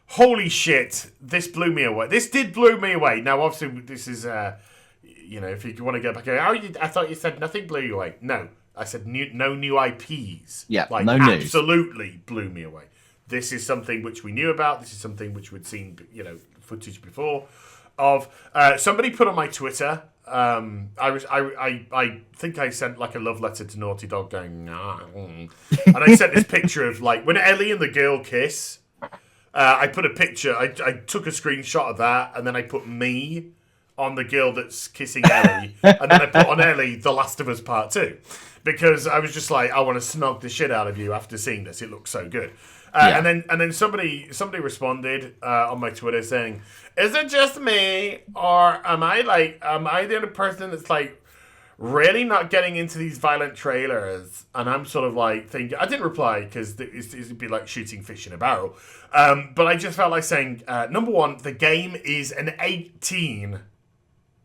Holy shit. This blew me away. This did blow me away. Now, obviously, this is, if you want to go back, I thought you said nothing blew you away. No, I said no new IPs. Yeah, like, no news. Absolutely blew me away. This is something which we knew about. This is something which we'd seen, footage before. Of somebody put on my Twitter. I think I sent like a love letter to Naughty Dog going, and I sent this picture of like when Ellie and the girl kiss. I put a picture. I took a screenshot of that, and then I put me on the girl that's kissing Ellie, and then I put on Ellie The Last of Us Part 2 because I was just like, I want to snog the shit out of you after seeing this. It looks so good. And then somebody responded on my Twitter saying, "Is it just me, or am I the only person that's like really not getting into these violent trailers?" And I'm sort of like thinking, I didn't reply because it'd be like shooting fish in a barrel. But I just felt like saying, number one, the game is an 18.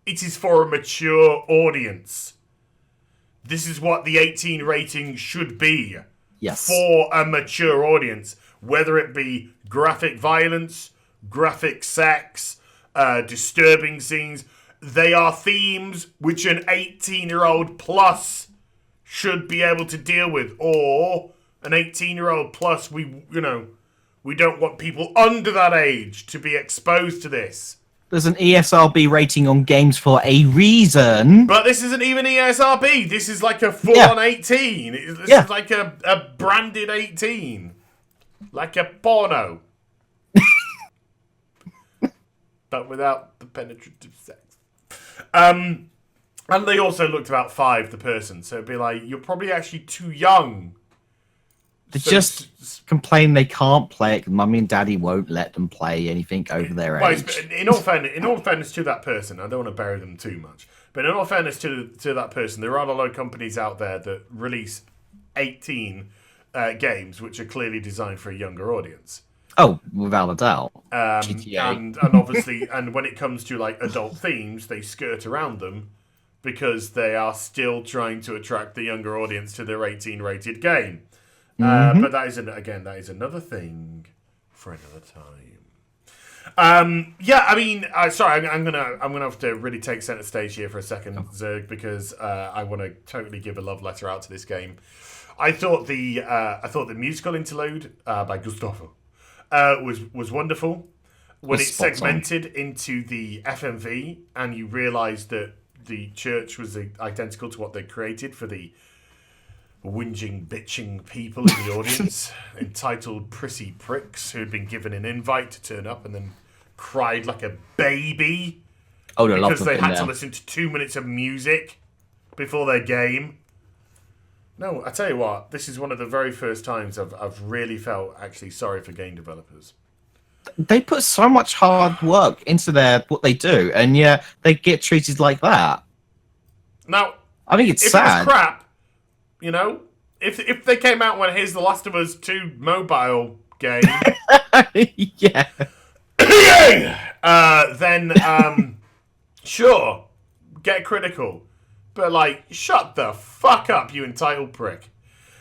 It is for a mature audience. This is what the 18 rating should be. Yes. For a mature audience, whether it be graphic violence, graphic sex, disturbing scenes, they are themes which an 18-year-old plus should be able to deal with, or an 18-year-old plus. We don't want people under that age to be exposed to this. There's an ESRB rating on games for a reason. But this isn't even ESRB. This is like a full-on 18. This is like a branded 18. Like a porno. But without the penetrative sex. And they also looked about 5, the person. So it'd be like, you're probably actually too young. They just complain they can't play it because mummy and daddy won't let them play anything over their age. In all fairness to that person, I don't want to bury them too much, but in all fairness to that person, there are a lot of companies out there that release 18 games which are clearly designed for a younger audience. Oh, without a doubt. GTA. And obviously, and when it comes to like adult themes, they skirt around them because they are still trying to attract the younger audience to their 18 rated game. But that is another thing for another time. Sorry, I'm gonna have to really take center stage here for a second, Zerg, because I want to totally give a love letter out to this game. I thought the musical interlude by Gustavo was wonderful when it segmented into the FMV and you realised that the church was identical to what they created for the whinging, bitching people in the audience, entitled prissy pricks who had been given an invite to turn up and then cried like a baby because they had to listen to 2 minutes of music before their game. No, I tell you what, this is one of the very first times I've really felt actually sorry for game developers. They put so much hard work into what they do, and they get treated like that. Now, I think it's sad. It was crap. If they came out when Here's the Last of Us 2 mobile game, then sure, get critical, but shut the fuck up, you entitled prick.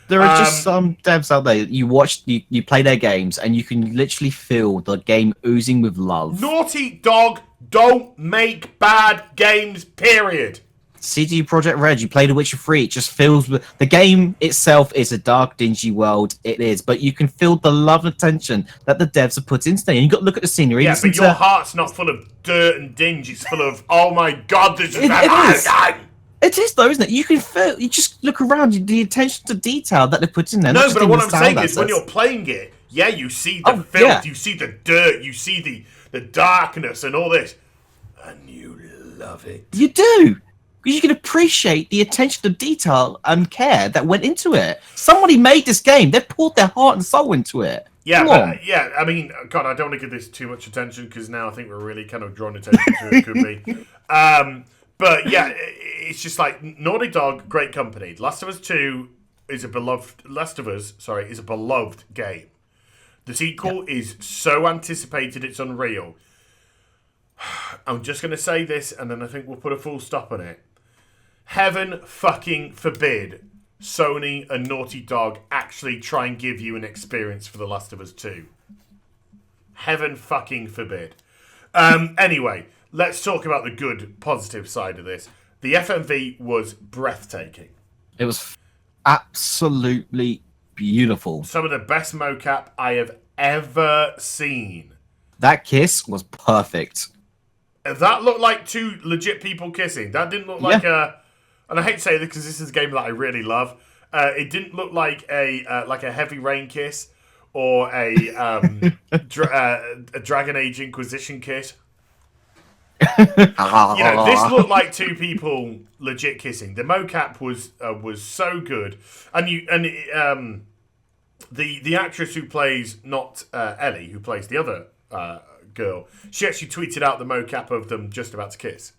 There are just some devs out there. You play their games, and you can literally feel the game oozing with love. Naughty Dog don't make bad games. Period. CD Projekt Red, you play The Witcher 3, it just fills with... The game itself is a dark, dingy world, it is, but you can feel the love and attention that the devs have put into it. And you've got to look at the scenery. Yeah, but your heart's not full of dirt and dinge, it's full of, oh my god, this is... It is, though, isn't it? You can feel... You just look around, the attention to detail that they put in there. No, but what I'm saying is, when you're playing it, you see the filth, you see the dirt, you see the darkness and all this, and you love it. You do! Because you can appreciate the attention to detail and care that went into it. Somebody made this game. They poured their heart and soul into it. Yeah, Come but, on. I mean, God, I don't want to give this too much attention because now I think we're really kind of drawing attention to it. Could be, but yeah, it's just like Naughty Dog, great company. Last of Us 2 is a beloved. Is a beloved game. The sequel is so anticipated, it's unreal. I'm just going to say this, and then I think we'll put a full stop on it. Heaven fucking forbid Sony and Naughty Dog actually try and give you an experience for The Last of Us 2. Heaven fucking forbid. Anyway, let's talk about the good, positive side of this. The FMV was breathtaking. It was absolutely beautiful. Some of the best mocap I have ever seen. That kiss was perfect. That looked like two legit people kissing. That didn't look like a... And I hate to say this because this is a game that I really love. It didn't look like a Heavy Rain kiss or a Dragon Age Inquisition kiss. This looked like two people legit kissing. The mocap was so good, and the actress who plays not Ellie, who plays the other girl, she actually tweeted out the mocap of them just about to kiss.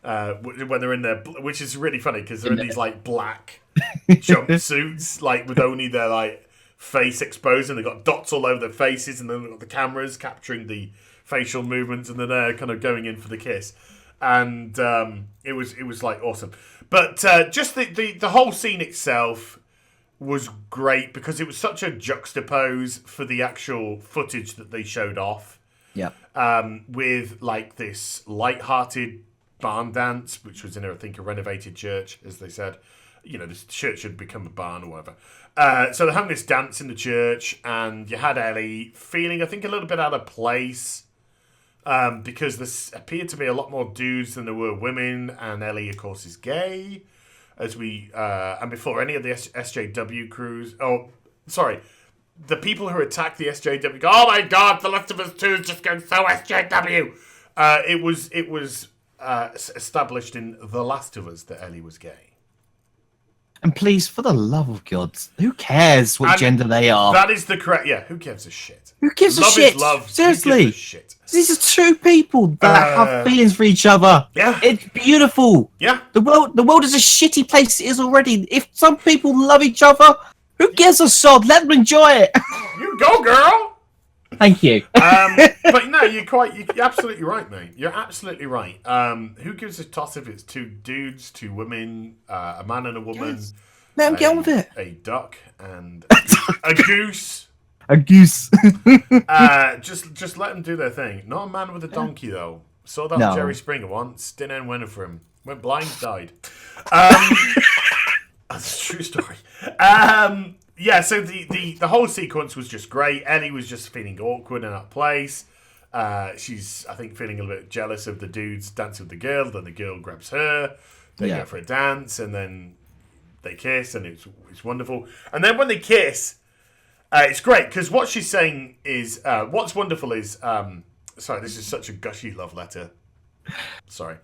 When they're in there, which is really funny because they're in these like black jumpsuits, like with only their like face exposed, and they've got dots all over their faces, and then they've got the cameras capturing the facial movements, and then they're kind of going in for the kiss, and it was like awesome. But just the whole scene itself was great because it was such a juxtapose for the actual footage that they showed off. Yeah. With like this light-hearted barn dance, which was in, I think, a renovated church, as they said. You know, this church should become a barn or whatever. So they're having this dance in the church, and you had Ellie feeling, I think, a little bit out of place because there appeared to be a lot more dudes than there were women, and Ellie, of course, is gay. And before any of the SJW crews, the people who attacked the SJW go, oh my god, The Last of Us 2 is just going so SJW. It was established in The Last of Us that Ellie was gay. And please, for the love of God, who cares what gender they are? That is the correct... Yeah, who gives a shit? Who gives a shit? Is love. Seriously. Who gives a shit? These are two people that have feelings for each other. Yeah. It's beautiful. Yeah. The world is a shitty place it is already. If some people love each other, who gives a sod? Let them enjoy it. You go, girl! Thank you. But no, you're absolutely right, mate. You're absolutely right. Who gives a toss if it's two dudes, two women, a man and a woman? Yes. Let them get on with it. A duck and a goose. A goose. Just let them do their thing. Not a man with a donkey, though. Saw that with Jerry Springer once. Didn't end winner for him. Went blind, died. That's a true story. Yeah, so the whole sequence was just great. Ellie was just feeling awkward in that place. She's, I think, feeling a little bit jealous of the dudes dancing with the girl. Then the girl grabs her. They go for a dance, and then they kiss, and it's wonderful. And then when they kiss, it's great, because what she's saying is, what's wonderful is, sorry, this is such a gushy love letter. Sorry.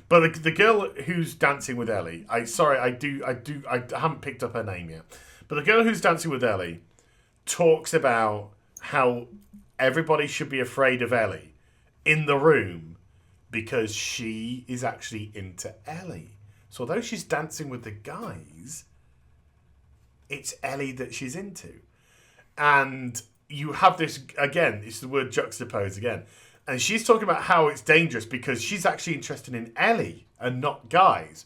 But the girl who's dancing with Ellie, I haven't picked up her name yet. But the girl who's dancing with Ellie talks about how everybody should be afraid of Ellie in the room because she is actually into Ellie. So although she's dancing with the guys, it's Ellie that she's into. And you have this, again, it's the word juxtapose again. And she's talking about how it's dangerous because she's actually interested in Ellie and not guys.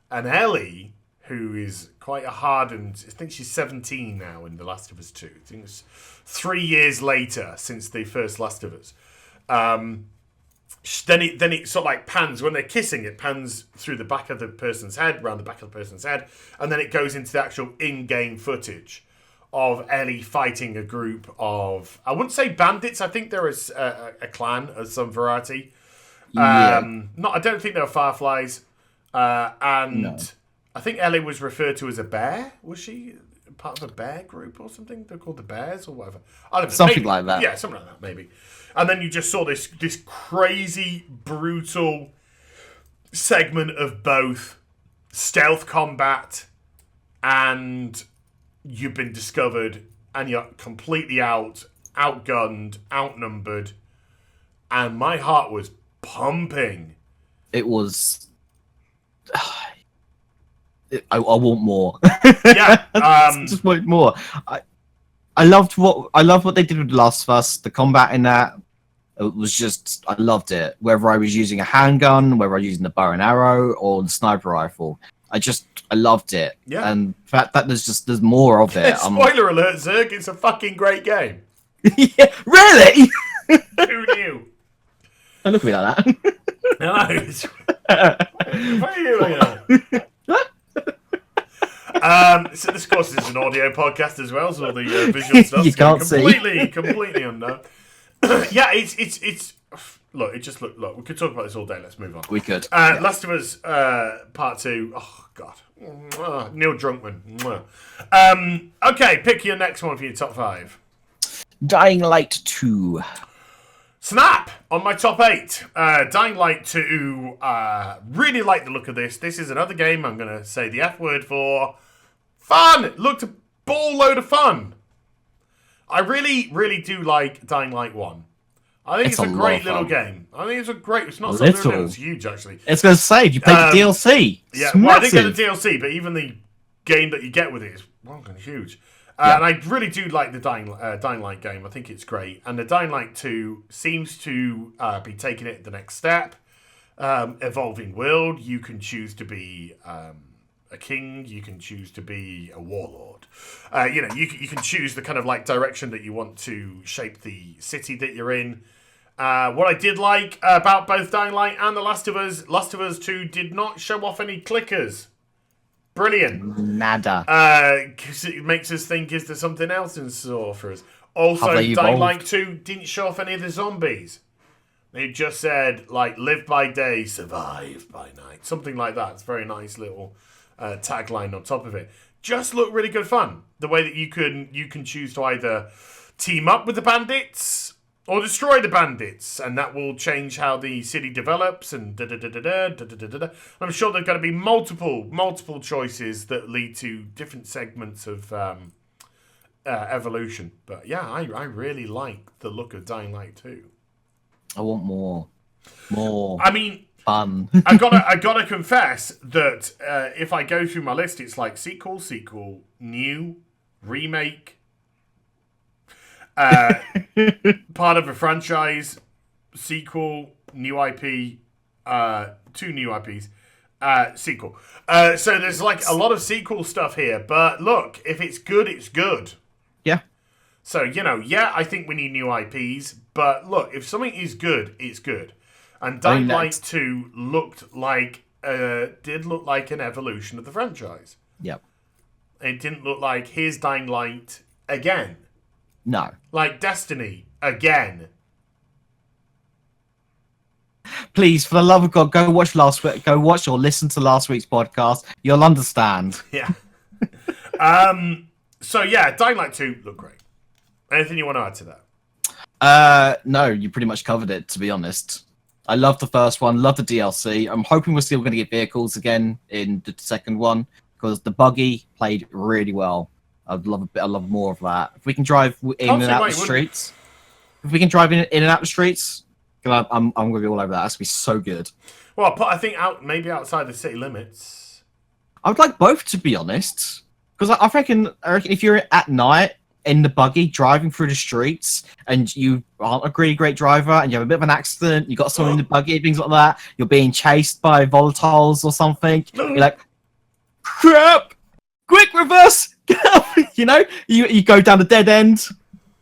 And Ellie, who is quite a hardened... I think she's 17 now in The Last of Us 2. I think it's 3 years later since the first Last of Us. Then it sort of like pans. When they're kissing, it pans through the back of the person's head, around the back of the person's head, and then it goes into the actual in-game footage of Ellie fighting a group of... I wouldn't say bandits. I think there is a clan of some variety. I don't think they were fireflies. No. I think Ellie was referred to as a bear. Was she part of a bear group or something? They're called the Bears or whatever. I don't know. Something like that. Yeah, something like that, maybe. And then you just saw this crazy, brutal segment of both stealth combat and you've been discovered and you're completely outgunned, outnumbered, and my heart was pumping. It was. I want more. Yeah, just want more. I loved what they did with The Last of Us. The combat in that, it was just, I loved it. Whether I was using a handgun, whether I was using the bow and arrow or the sniper rifle, I loved it. Yeah. And the fact that there's more of it. Spoiler alert, Zerg! It's a fucking great game. Yeah, really? Who knew? Don't look at me like that. No. Why are you doing that? So this, of course, is an audio podcast as well, so all the visual stuff you can't completely unknown. Yeah, it's look. It just look. We could talk about this all day. Let's move on. We could. Last of Us Part 2. Oh God, Neil Drunkman. Okay, pick your next one for your top 5. Dying Light 2. Snap! On my top 8. Dying Light 2. Really like the look of this. This is another game I'm going to say the F word for. Fun! It looked a ball load of fun. I really, really do like Dying Light 1. I think it's a great little game. I think it's a great... It's not something little. It's huge, actually. It's going to save. You played the DLC. Yeah, well, I didn't get the DLC, but even the game that you get with it is huge. And I really do like the Dying Light game. I think it's great. And the Dying Light 2 seems to be taking it the next step. Evolving world. You can choose to be a king. You can choose to be a warlord. You can choose the kind of like direction that you want to shape the city that you're in. What I did like about both Dying Light and The Last of Us 2 did not show off any clickers. Brilliant. Nada. Because it makes us think, is there something else in store for us? Also, Dying Light 2 didn't show off any of the zombies. They just said, like, live by day, survive by night. Something like that. It's a very nice little tagline on top of it. Just looked really good fun. The way that you can choose to either team up with the bandits or destroy the bandits, and that will change how the city develops. And I'm sure there's going to be multiple choices that lead to different segments of evolution. But yeah, I really like the look of Dying Light 2. I want more. I mean, fun. I gotta confess that if I go through my list, it's like sequel, new, remake. Part of a franchise, sequel, new IP, 2 new IPs, sequel. So there's like a lot of sequel stuff here, but look, if it's good, it's good. Yeah. So, I think we need new IPs, but look, if something is good, it's good. And Dying Light 2 did look like an evolution of the franchise. Yep. It didn't look like here's Dying Light again. No. Like Destiny again. Please, for the love of God, go watch or listen to last week's podcast. You'll understand. Yeah. So yeah, Dying Light 2 looked great. Anything you want to add to that? No, you pretty much covered it, to be honest. I love the first one, love the DLC. I'm hoping we're still going to get vehicles again in the second one, because the buggy played really well. I'd love more of that. If we can drive in and out the streets, I'm going to be all over that. That's going to be so good. Well, I think maybe outside the city limits. I would like both, to be honest, because I reckon if you're at night in the buggy driving through the streets and you aren't a really great driver and you have a bit of an accident, you got someone in the buggy, things like that, you're being chased by volatiles or something, you're like, crap, quick reverse, you go down the dead end.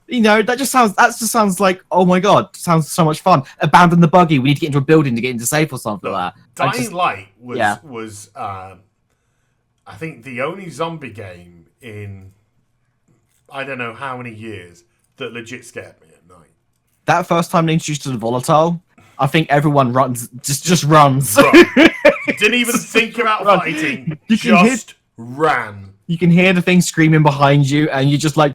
That just sounds like, oh my god, sounds so much fun. Abandon the buggy, we need to get into a building to get into safe or something like that. Dying Light was I think the only zombie game in I don't know how many years that legit scared me at night. That first time they introduced to the volatile, I think everyone runs, just runs. Didn't even think about fighting, just ran. You can hear the thing screaming behind you, and you're just like,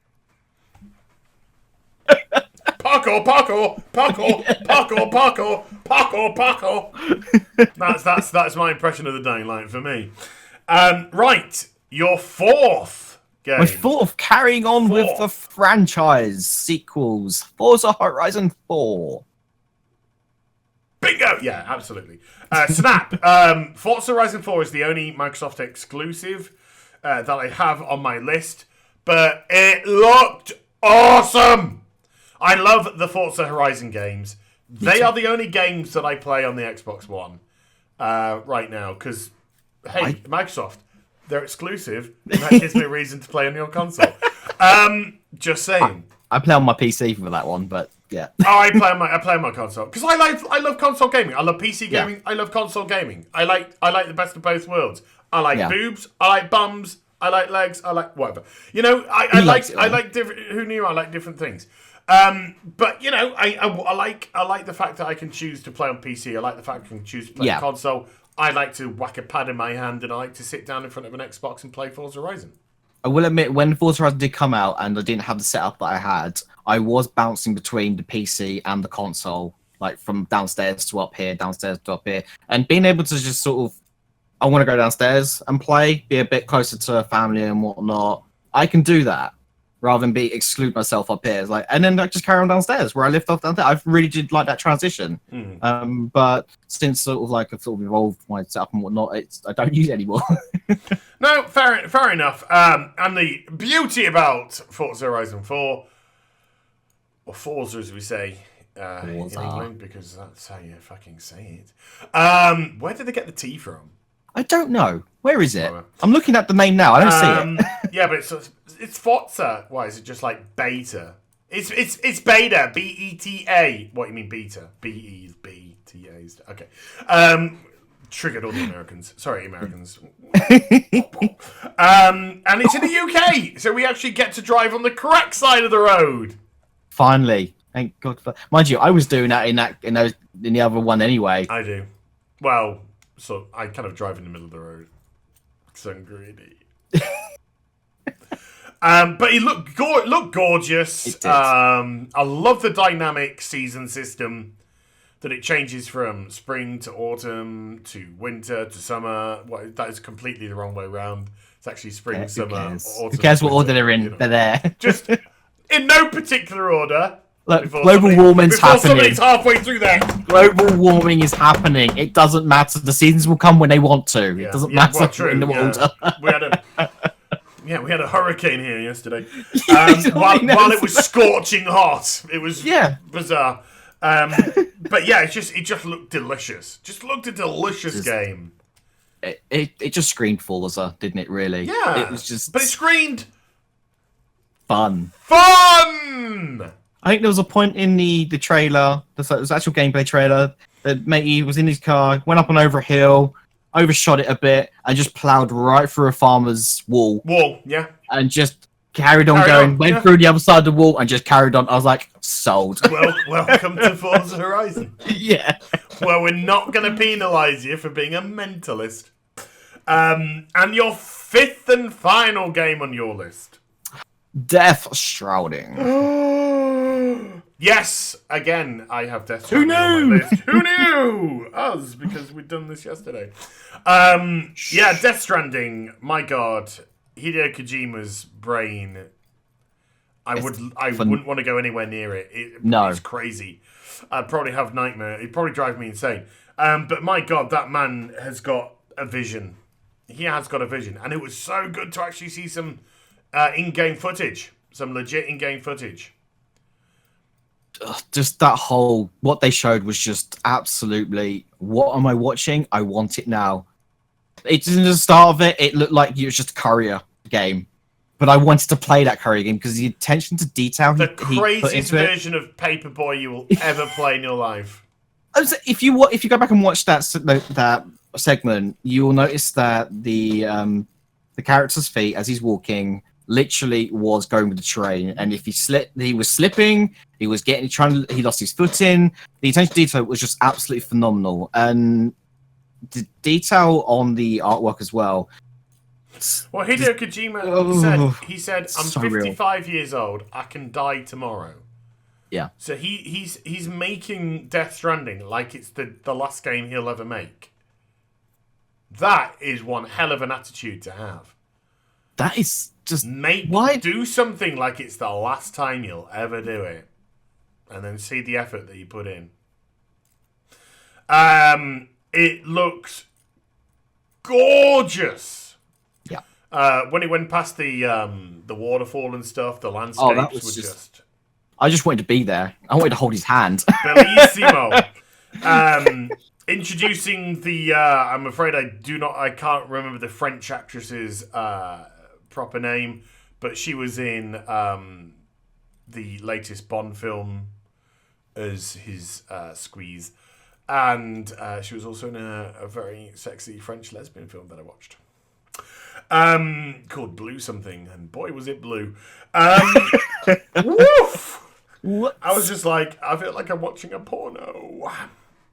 parkour, parkour, parkour, parkour, parkour. Parkour. That's my impression of the Dying Light for me. Right, your fourth game. My fourth, carrying on with the franchise sequels, Forza Horizon 4. Bingo! Yeah, absolutely. Snap. Forza Horizon 4 is the only Microsoft exclusive that I have on my list, but it looked awesome. I love the Forza Horizon games. They are the only games that I play on the Xbox One right now, because, hey, Microsoft, they're exclusive, and that gives me a reason to play on your console. Just saying. I play on my PC for that one, but yeah. I play on my console because I love console gaming. I love PC gaming. Yeah. I love console gaming. I like the best of both worlds. I like boobs. I like bums. I like legs. I like whatever. You know, I like different. Who knew I like different things? But you know, I like the fact that I can choose to play on PC. I like the fact I can choose to play on console. I like to whack a pad in my hand, and I like to sit down in front of an Xbox and play Forza Horizon. I will admit, when Forza Horizon did come out and I didn't have the setup that I had, I was bouncing between the PC and the console, like from downstairs to up here, downstairs to up here. And being able to just sort of, I want to go downstairs and play, be a bit closer to family and whatnot. I can do that rather than exclude myself up here. It's like, and then I just carry on downstairs where I lift off down there. I really did like that transition. But since sort of like I've sort of evolved my setup and whatnot, I don't use it anymore. No, fair enough. And the beauty about Forza Horizon 4, or Forza as we say in England, because that's how you fucking say it. Where did they get the T from? I don't know. Where is it? I'm looking at the name now. I don't see it. Yeah, but it's Forza. Why is it just like beta? It's beta. B-E-T-A. What do you mean beta? B-E-B-T-A. Okay. Triggered all the Americans. Sorry, Americans. And it's in the UK, so we actually get to drive on the correct side of the road. Finally, thank God. Mind you, I was doing that in the other one anyway. I do. Well, so I kind of drive in the middle of the road. So I'm greedy. But it looked gorgeous. It did. I love the dynamic season system. That it changes from spring to autumn to winter to summer. That is completely the wrong way around. It's actually spring, summer, autumn. Who cares what order they're in? You know. They're there. Just in no particular order. Look, global warming's happening. Somebody's halfway through there. Global warming is happening. It doesn't matter. The seasons will come when they want to. It doesn't matter in the order. We had a hurricane here yesterday. While it was scorching hot. It was bizarre. But yeah, it just looked delicious. Just looked a delicious game. It just screamed Forza, didn't it? Really? Yeah. It was just. But it screamed fun. Fun. I think there was a point in the trailer, the actual gameplay trailer, that matey was in his car, went up and over a hill, overshot it a bit, and just ploughed right through a farmer's wall. Yeah. And just carried on, went through the other side of the wall and just carried on. I was like, sold. Welcome to Forza Horizon. Yeah. Well, we're not going to penalise you for being a mentalist. And your fifth and final game on your list. Death Stranding. Yes, again, I have Death Stranding on my list. Who knew? Us, because we'd done this yesterday. Yeah, Death Stranding, my God. Hideo Kojima's brain. I wouldn't want to go anywhere near it. It's crazy. I'd probably have nightmare. It'd probably drive me insane. But my God, that man has got a vision. He has got a vision, and it was so good to actually see some in-game footage, some legit in-game footage. Just that whole what they showed was just absolutely. What am I watching? I want it now. It's in the start of it. It looked like it was just a courier game, but I wanted to play that courier game because the attention to detail. The craziest version of Paperboy you will ever play in your life. If you go back and watch that segment, you will notice that the character's feet as he's walking literally was going with the terrain, and if he was slipping, he lost his footing. The attention to detail was just absolutely phenomenal, and the detail on the artwork as well. Well, Hideo Kojima he said, "I'm 55 years old. I can die tomorrow." Yeah. So he's making Death Stranding like it's the last game he'll ever make. That is one hell of an attitude to have. That is just Do something like it's the last time you'll ever do it, and then see the effort that you put in. It looks gorgeous. Yeah. When it went past the waterfall and stuff, the landscapes were just. I just wanted to be there. I wanted to hold his hand. Bellissimo. Introducing the. I'm afraid I can't remember the French actress's proper name, but she was in the latest Bond film as his Squeeze. And she was also in a very sexy French lesbian film that I watched. Called Blue something, and boy was it blue. Woof! What? I was just like, I feel like I'm watching a porno.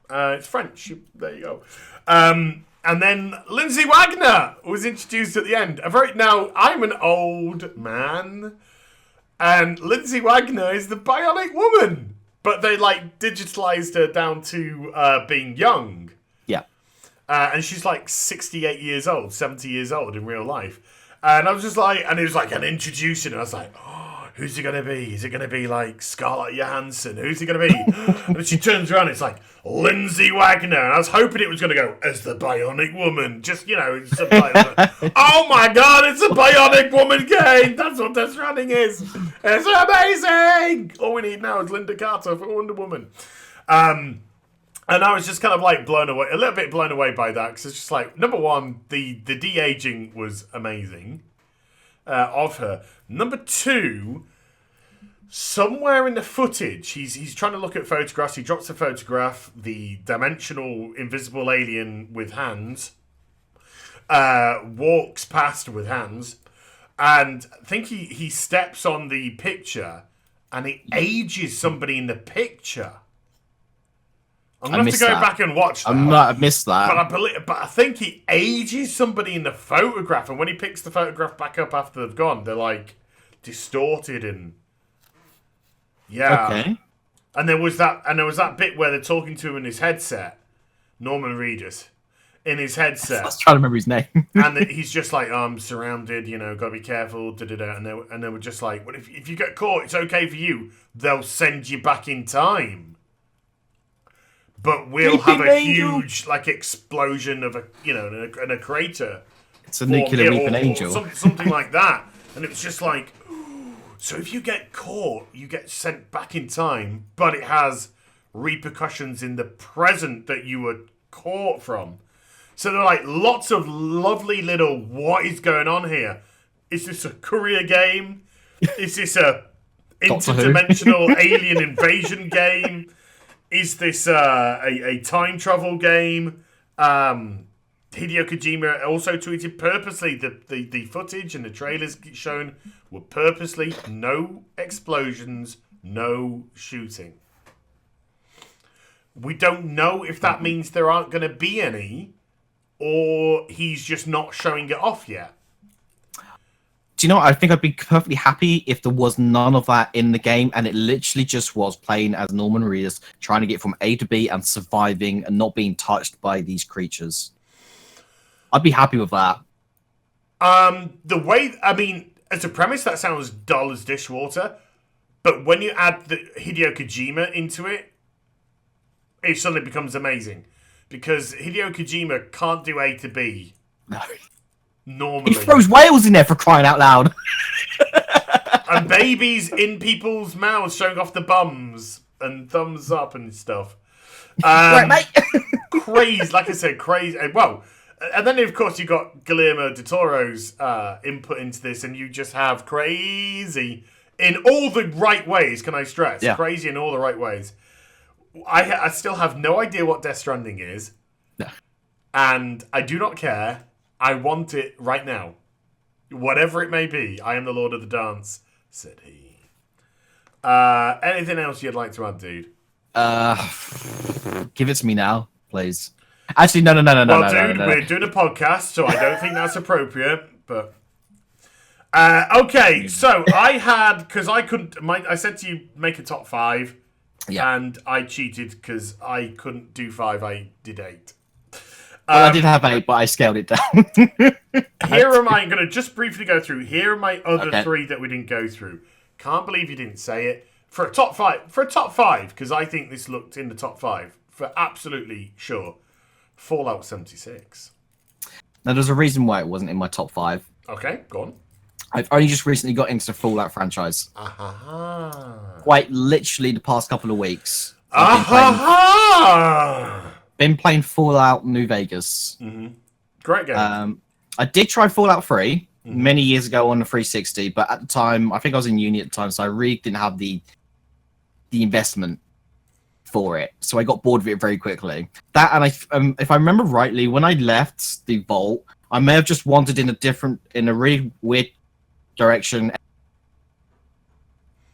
It's French. There you go. And then Lindsay Wagner was introduced at the end. Now, I'm an old man, and Lindsay Wagner is the bionic woman. But they, digitalized her down to being young. Yeah. And she's, 68 years old, 70 years old in real life. And I was just like, and it was an introduction, and I was like, oh, who's it going to be? Is it going to be, Scarlett Johansson? Who's it going to be? And then she turns around, and it's Lindsay Wagner. And I was hoping it was going to go, as the Bionic Woman. Just, subtitles. Oh my god, it's a Bionic Woman game! That's what Death Stranding is! It's amazing! All we need now is Linda Carter for Wonder Woman. And I was just kind of a little bit blown away by that, because it's just number one, the de-aging was amazing of her. Number two, somewhere in the footage, he's trying to look at photographs. He drops a photograph, the dimensional invisible alien with hands, walks past with hands, and I think he steps on the picture, and it ages somebody in the picture. I'm going to have to go back and watch that. I missed that. But I think he ages somebody in the photograph, and when he picks the photograph back up after they've gone, they're distorted and yeah. Okay. And there was that bit where they're talking to him in his headset, Norman Reedus, in his headset. I was trying to remember his name. And he's just I'm surrounded, got to be careful, da-da-da. And they were just well, if you get caught, it's okay for you. They'll send you back in time. But we'll have a huge, explosion of in a crater. It's a nuclear weeping angel. Something like that. And it was just so if you get caught, you get sent back in time, but it has repercussions in the present that you were caught from. So they're lots of lovely little, what is going on here? Is this a courier game? Is this a interdimensional alien invasion game? Is this a time travel game? Hideo Kojima also tweeted purposely the footage and the trailers shown were purposely no explosions, no shooting. We don't know if that means there aren't going to be any, or he's just not showing it off yet. Do you know what? I think I'd be perfectly happy if there was none of that in the game, and it literally just was playing as Norman Reedus trying to get from A to B and surviving and not being touched by these creatures. I'd be happy with that. As a premise, that sounds dull as dishwater, but when you add the Hideo Kojima into it, it suddenly becomes amazing. Because Hideo Kojima can't do A to B. No. Normally. He throws whales in there, for crying out loud. And babies in people's mouths showing off the bums and thumbs up and stuff. Right, mate. Crazy, like I said, crazy. Well, and then of course you got Guillermo del Toro's input into this, and you just have crazy in all the right ways. Can I stress? Yeah. Crazy in all the right ways. I still have no idea what Death Stranding is. No. And I do not care. I want it right now. Whatever it may be, I am the Lord of the Dance, said he. Anything else you'd like to add, dude? Give it to me now, please. Actually, no. Well, dude, we're doing a podcast, so I don't think that's appropriate, but... Okay, so I had, because I couldn't, I said to you, make a top 5. Yeah. And I cheated because I couldn't do 5, I did 8. Well, I did have 8, but I scaled it down. Here am I going to just briefly go through. Here are my other 3 that we didn't go through. Can't believe you didn't say it. For a top 5, because I think this looked in the top 5. For absolutely sure. Fallout 76. Now, there's a reason why it wasn't in my top 5. Okay, go on. I've only just recently got into the Fallout franchise. Aha. Quite literally the past couple of weeks. Been playing Fallout New Vegas. Mm-hmm. Great game. I did try Fallout 3 many years ago on the 360, but at the time, I think I was in uni at the time, so I really didn't have the investment for it. So I got bored of it very quickly. That, and if I remember rightly, when I left the vault, I may have just wandered in a really weird direction.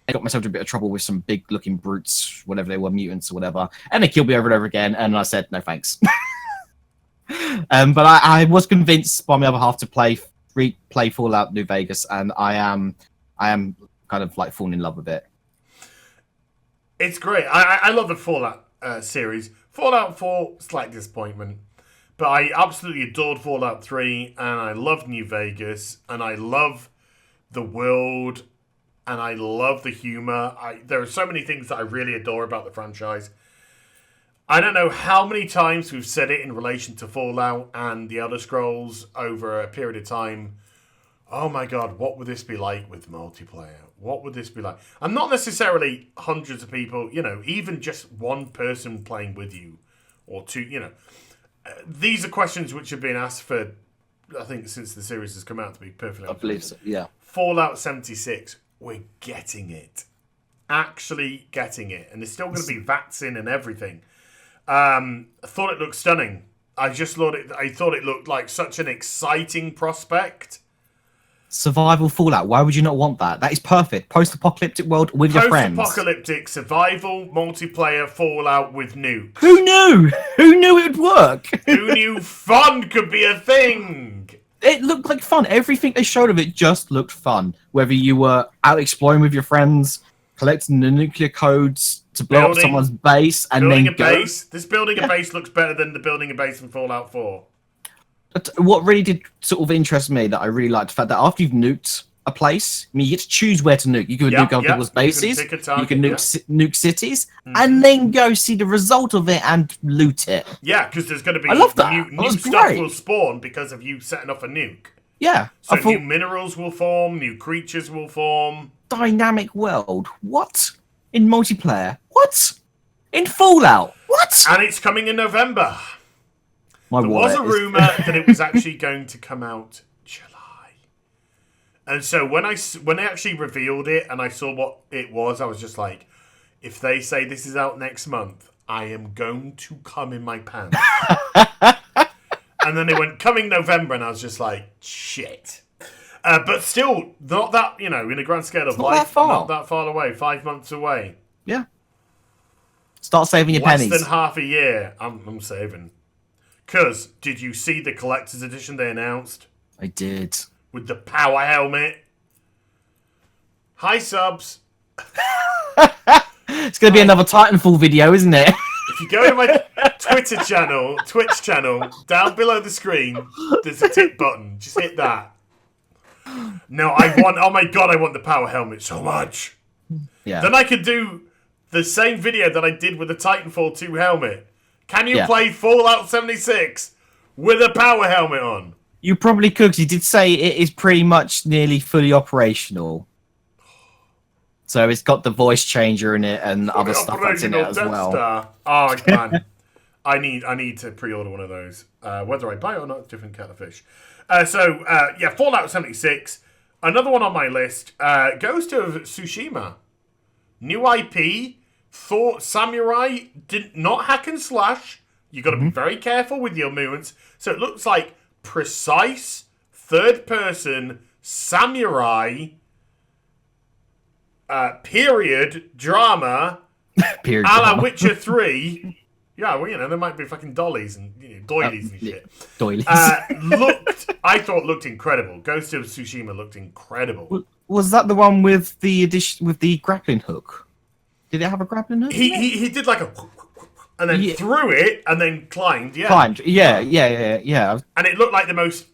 I got myself into a bit of trouble with some big-looking brutes, whatever they were, mutants or whatever, and they killed me over and over again, and I said, no thanks. But I was convinced by my other half to play Fallout New Vegas, and I am kind of like falling in love with it. It's great. I love the Fallout series. Fallout 4, slight disappointment. But I absolutely adored Fallout 3, and I loved New Vegas, and I love the world, and I love the humor. There are so many things that I really adore about the franchise. I don't know how many times we've said it in relation to Fallout and the Elder Scrolls over a period of time. Oh my god, what would this be like with multiplayer? What would this be like? And not necessarily hundreds of people, even just one person playing with you, or two, These are questions which have been asked for, I think, since the series has come out, to be perfectly honest. I believe so, yeah. Fallout 76, we're getting it. Actually getting it. And there's still going to be VATs in and everything. I thought it looked stunning. I thought it looked like such an exciting prospect. Survival Fallout. Why would you not want that? That is perfect. Post-apocalyptic world with your friends. Post-apocalyptic survival multiplayer Fallout with nukes. Who knew? Who knew it would work? Who knew fun could be a thing? It looked like fun. Everything they showed of it just looked fun. Whether you were out exploring with your friends, collecting the nuclear codes to blow up someone's base, and then base. This building a base looks better than the building a base in Fallout 4. But what really did sort of interest me, that I really liked, the fact that after you've nuked a place, you get to choose where to nuke. You can nuke other people's bases, you can nuke cities, and then go see the result of it and loot it. Yeah, because there's going to be new stuff will spawn because of you setting off a nuke. Yeah. So new minerals will form, new creatures will form. Dynamic world. What? In multiplayer? What? In Fallout? What? And it's coming in November. There was a rumour that it was actually going to come out July. And so when they actually revealed it and I saw what it was, I was just like, if they say this is out next month, I am going to come in my pants. And then they went, coming November, and I was just like, shit. But still, not that, in a grand scale of life, not that far away, 5 months away. Yeah. Start saving your pennies. Less than half a year, I'm saving. Because, did you see the collector's edition they announced? I did. With the power helmet. Hi, subs. It's going to be another Titanfall video, isn't it? If you go to my Twitch channel, down below the screen, there's a tick button. Just hit that. No, oh my god, I want the power helmet so much. Yeah. Then I could do the same video that I did with the Titanfall 2 helmet. Can you play Fallout 76 with a power helmet on? You probably could, because you did say it is pretty much nearly fully operational. So it's got the voice changer in it and other stuff that's in it as well. Star. Oh, man. I need to pre-order one of those. Whether I buy it or not, different kettle of fish. Fallout 76. Another one on my list goes to Tsushima. New IP. Thought Samurai did not hack and slash. You got to be very careful with your movements. So it looks like precise third-person samurai period drama a la Witcher 3 Yeah, well, there might be fucking dollies and doilies and shit. Doilies. I thought looked incredible. Ghost of Tsushima looked incredible. Was that the one with the grappling hook? Did it have a grappling hook? He did like a and then threw it and then climbed. Yeah, climbed. Yeah. And it looked like the most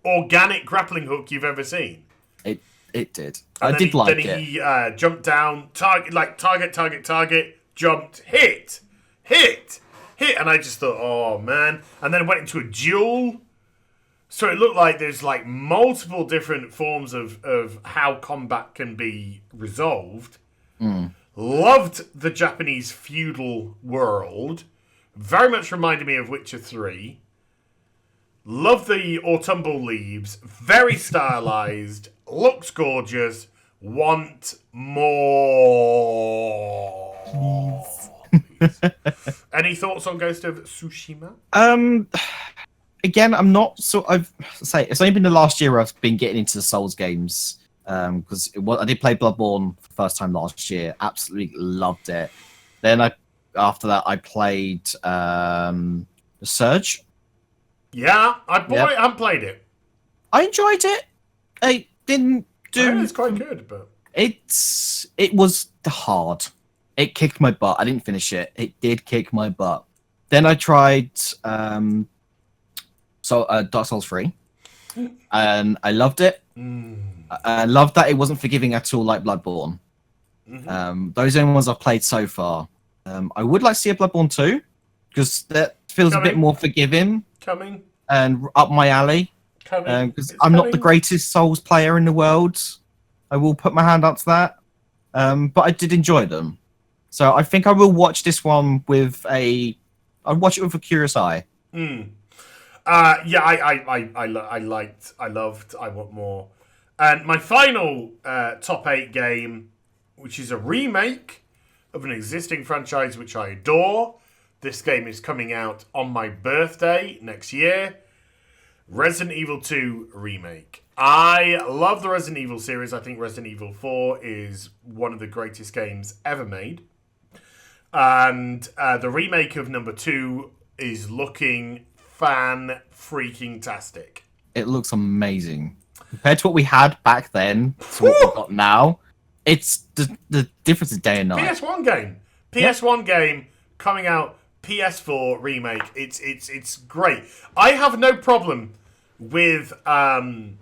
organic grappling hook you've ever seen. It did. And I did like it. Then he jumped down, target, jumped, hit, and I just thought, oh man. And then went into a duel. So it looked like there's like multiple different forms of how combat can be resolved. Loved the Japanese feudal world. Very much reminded me of Witcher 3. Loved the autumnal leaves. Very stylized. Looks gorgeous. Want more. Any thoughts on Ghost of Tsushima? Again, I'm not it's only been the last year I've been getting into the Souls games. Because I did play Bloodborne for the first time last year. Absolutely loved it. Then after that I played The Surge. Yeah, I haven't played it. I enjoyed it. I didn't do. It's quite good, but it was hard. It kicked my butt. I didn't finish it. It did kick my butt. Then I tried Dark Souls 3, and I loved it. I loved that it wasn't forgiving at all like Bloodborne. Those are the only ones I've played so far. I would like to see a Bloodborne 2, because that feels a bit more forgiving. And up my alley. Because I'm not the greatest Souls player in the world. I will put my hand up to that. But I did enjoy them. So I think I will watch this one I'll watch it with a curious eye. I loved, I want more. And my final top 8 game, which is a remake of an existing franchise which I adore. This game is coming out on my birthday next year. Resident Evil 2 Remake. I love the Resident Evil series. I think Resident Evil 4 is one of the greatest games ever made. And the remake of number 2 is looking fan-freaking-tastic. It looks amazing. Compared to what we had back then to what we've got now, it's the difference is day and night. PS1 game coming out, PS4 remake. It's great. I have no problem with a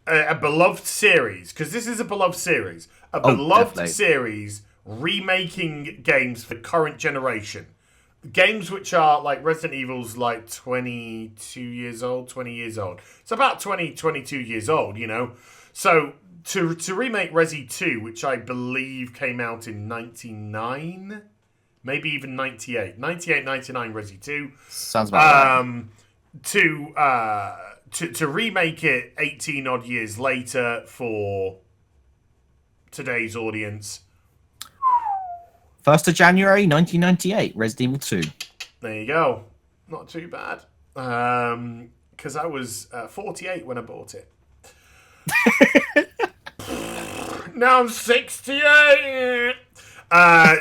beloved series, because this is a beloved series. Beloved series remaking games for current generation. Games which are like Resident Evil's like 22 years old, 20 years old. It's about 22 years old, So to remake Resi 2, which I believe came out in 99, maybe even 98. 98, 99 Resi 2. Sounds about right. To remake it 18 odd years later for today's audience. 1st of January 1998, Resident Evil 2. There you go. Not too bad. Because I was 48 when I bought it. Now I'm 68.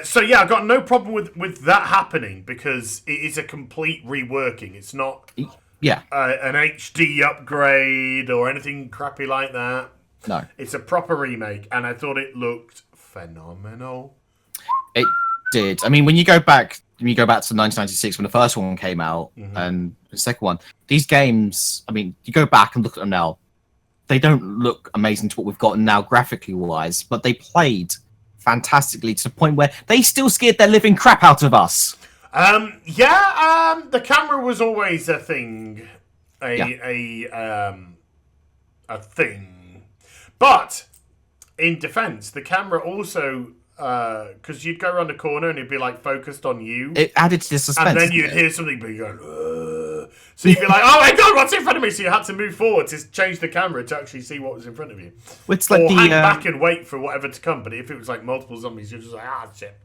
So yeah, I've got no problem with that happening, because it is a complete reworking. It's not an HD upgrade or anything crappy like that. No. It's a proper remake, and I thought it looked phenomenal. It did. I mean, when you go back to 1996 when the first one came out, and the second one, these games, I mean, you go back and look at them now, they don't look amazing to what we've got now graphically wise, but they played fantastically to the point where they still scared their living crap out of us. The camera was always a thing. A thing. But in defense, the camera also, because you'd go around the corner and it'd be like focused on you. It added to the suspense. And then you'd hear something big going, so you'd be like, oh my god, what's in front of me? So you had to move forward to change the camera to actually see what was in front of you. It's like hang back and wait for whatever to come. But if it was like multiple zombies, you're just like, shit.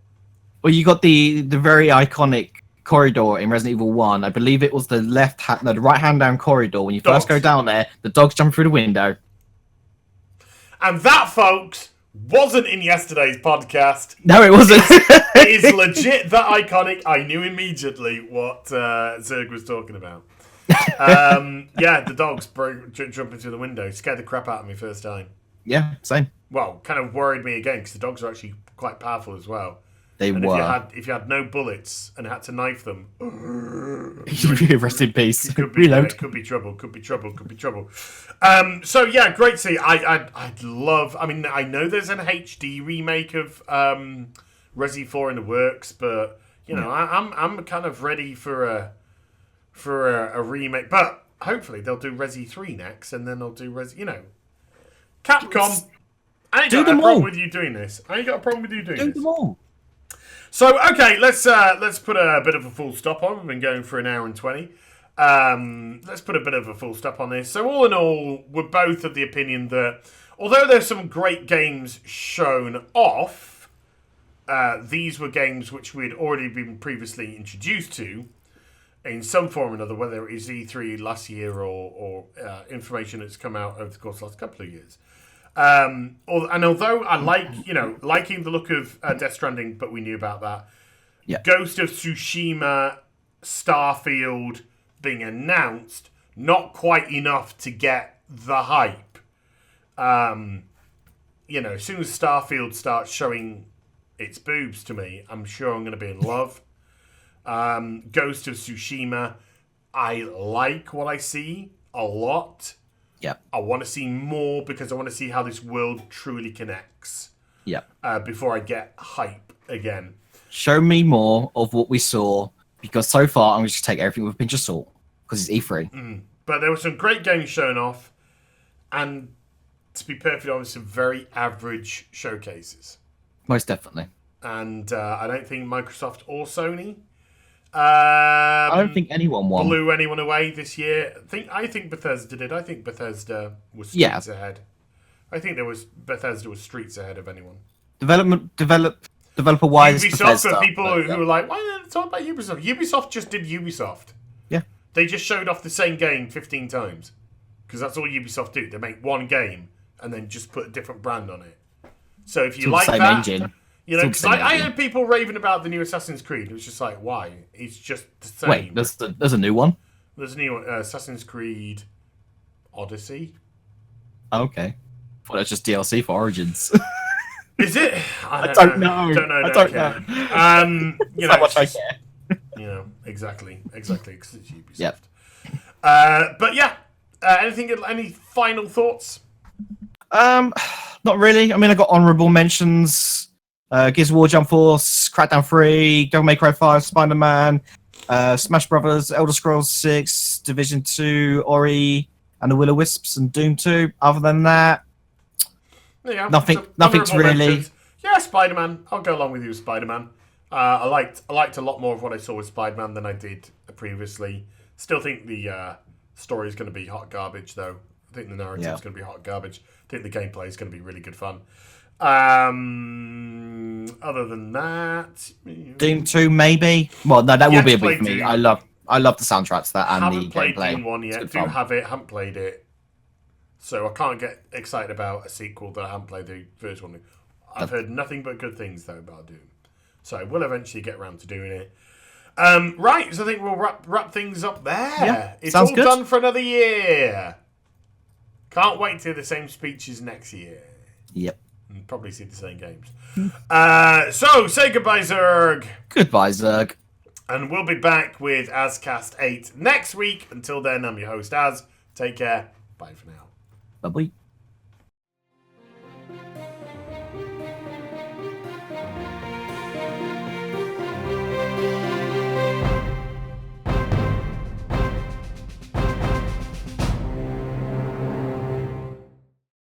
Well, you got the very iconic corridor in Resident Evil 1. I believe it was the the right hand down corridor. When you first go down there, the dogs jump through the window. And that, folks, wasn't in yesterday's podcast. No, it wasn't. It is legit that iconic. I knew immediately what Zerg was talking about. Yeah, the dogs jumping through the window scared the crap out of me first time. Yeah, same. Well, kind of worried me again because the dogs are actually quite powerful as well. They and were. If you had no bullets and had to knife them, rest in peace. could be, Reload. could be trouble. Could be trouble. Could be trouble. So yeah, great to see. I'd love. I mean, I know there's an HD remake of Resi 4 in the works, but you know, I'm kind of ready for a remake. But hopefully they'll do Resi 3 next, and then they'll do Resi. You know, Capcom. I ain't got a problem with you doing this. I ain't got a problem with you doing this. Do them all. So okay, let's put a bit of a full stop on. We've been going for an hour and 20. Let's put a bit of a full stop on this. So all in all, we're both of the opinion that although there's some great games shown off, these were games which we'd already been previously introduced to in some form or another, whether it is E3 last year or information that's come out over the course of the last couple of years. And although I liking the look of Death Stranding, but we knew about that. Yeah. Ghost of Tsushima, Starfield being announced, not quite enough to get the hype. As soon as Starfield starts showing its boobs to me, I'm sure I'm going to be in love. Ghost of Tsushima, I like what I see a lot. Yeah. I want to see more because I want to see how this world truly connects. Yeah. Before I get hype again. Show me more of what we saw, because so far I'm just take everything with a pinch of salt because it's E3. But there were some great games shown off, and to be perfectly honest, some very average showcases. Most definitely. And I don't think Microsoft or Sony. I don't think anyone won. Blew anyone away this year. I think Bethesda did. I think Bethesda was streets ahead. I think Bethesda was streets ahead of anyone. Developer-wise, Ubisoft Bethesda, for people who are like, why didn't they talk about Ubisoft? Ubisoft just did Ubisoft. Yeah. They just showed off the same game 15 times. Because that's all Ubisoft do. They make one game and then just put a different brand on it. So if you like same that... engine. Because I heard people raving about the new Assassin's Creed. It was just like, why? It's just the same. Wait, there's a new one? There's a new one, Assassin's Creed Odyssey. Okay. Well, that's just DLC for Origins. Is it? I don't know. I don't know. How much I care. Exactly. Because it's Ubisoft. Yep. But yeah, any final thoughts? Not really. I mean, I got honourable mentions. Gears of War, Jump Force, Crackdown 3, Devil May Cry 5, Spider-Man, Smash Brothers, Elder Scrolls 6, Division 2, Ori, and the Will-O-Wisps, and Doom 2. Other than that, nothing's really... Mentions. Yeah, Spider-Man. I'll go along with you with Spider-Man. I liked a lot more of what I saw with Spider-Man than I did previously. Still think the story is going to be hot garbage, though. I think the narrative is going to be hot garbage. I think the gameplay is going to be really good fun. Other than that, Doom 2 maybe. Well, no, that will be a big for me. Doom. I love the soundtrack to that and the haven't played gameplay. Doom 1 yet. Do have it. Haven't played it. So I can't get excited about a sequel that I haven't played the first one. I've heard nothing but good things though about Doom. So I will eventually get around to doing it. Right, so I think we'll wrap things up there. Yeah, it's sounds all good. done for another year. Can't wait to hear the same speeches next year. Yep. And probably see the same games. So say goodbye, Zerg. Goodbye, Zerg. And we'll be back with AZCast 8 next week. Until then, I'm your host, Az. Take care. Bye for now. Bye-bye.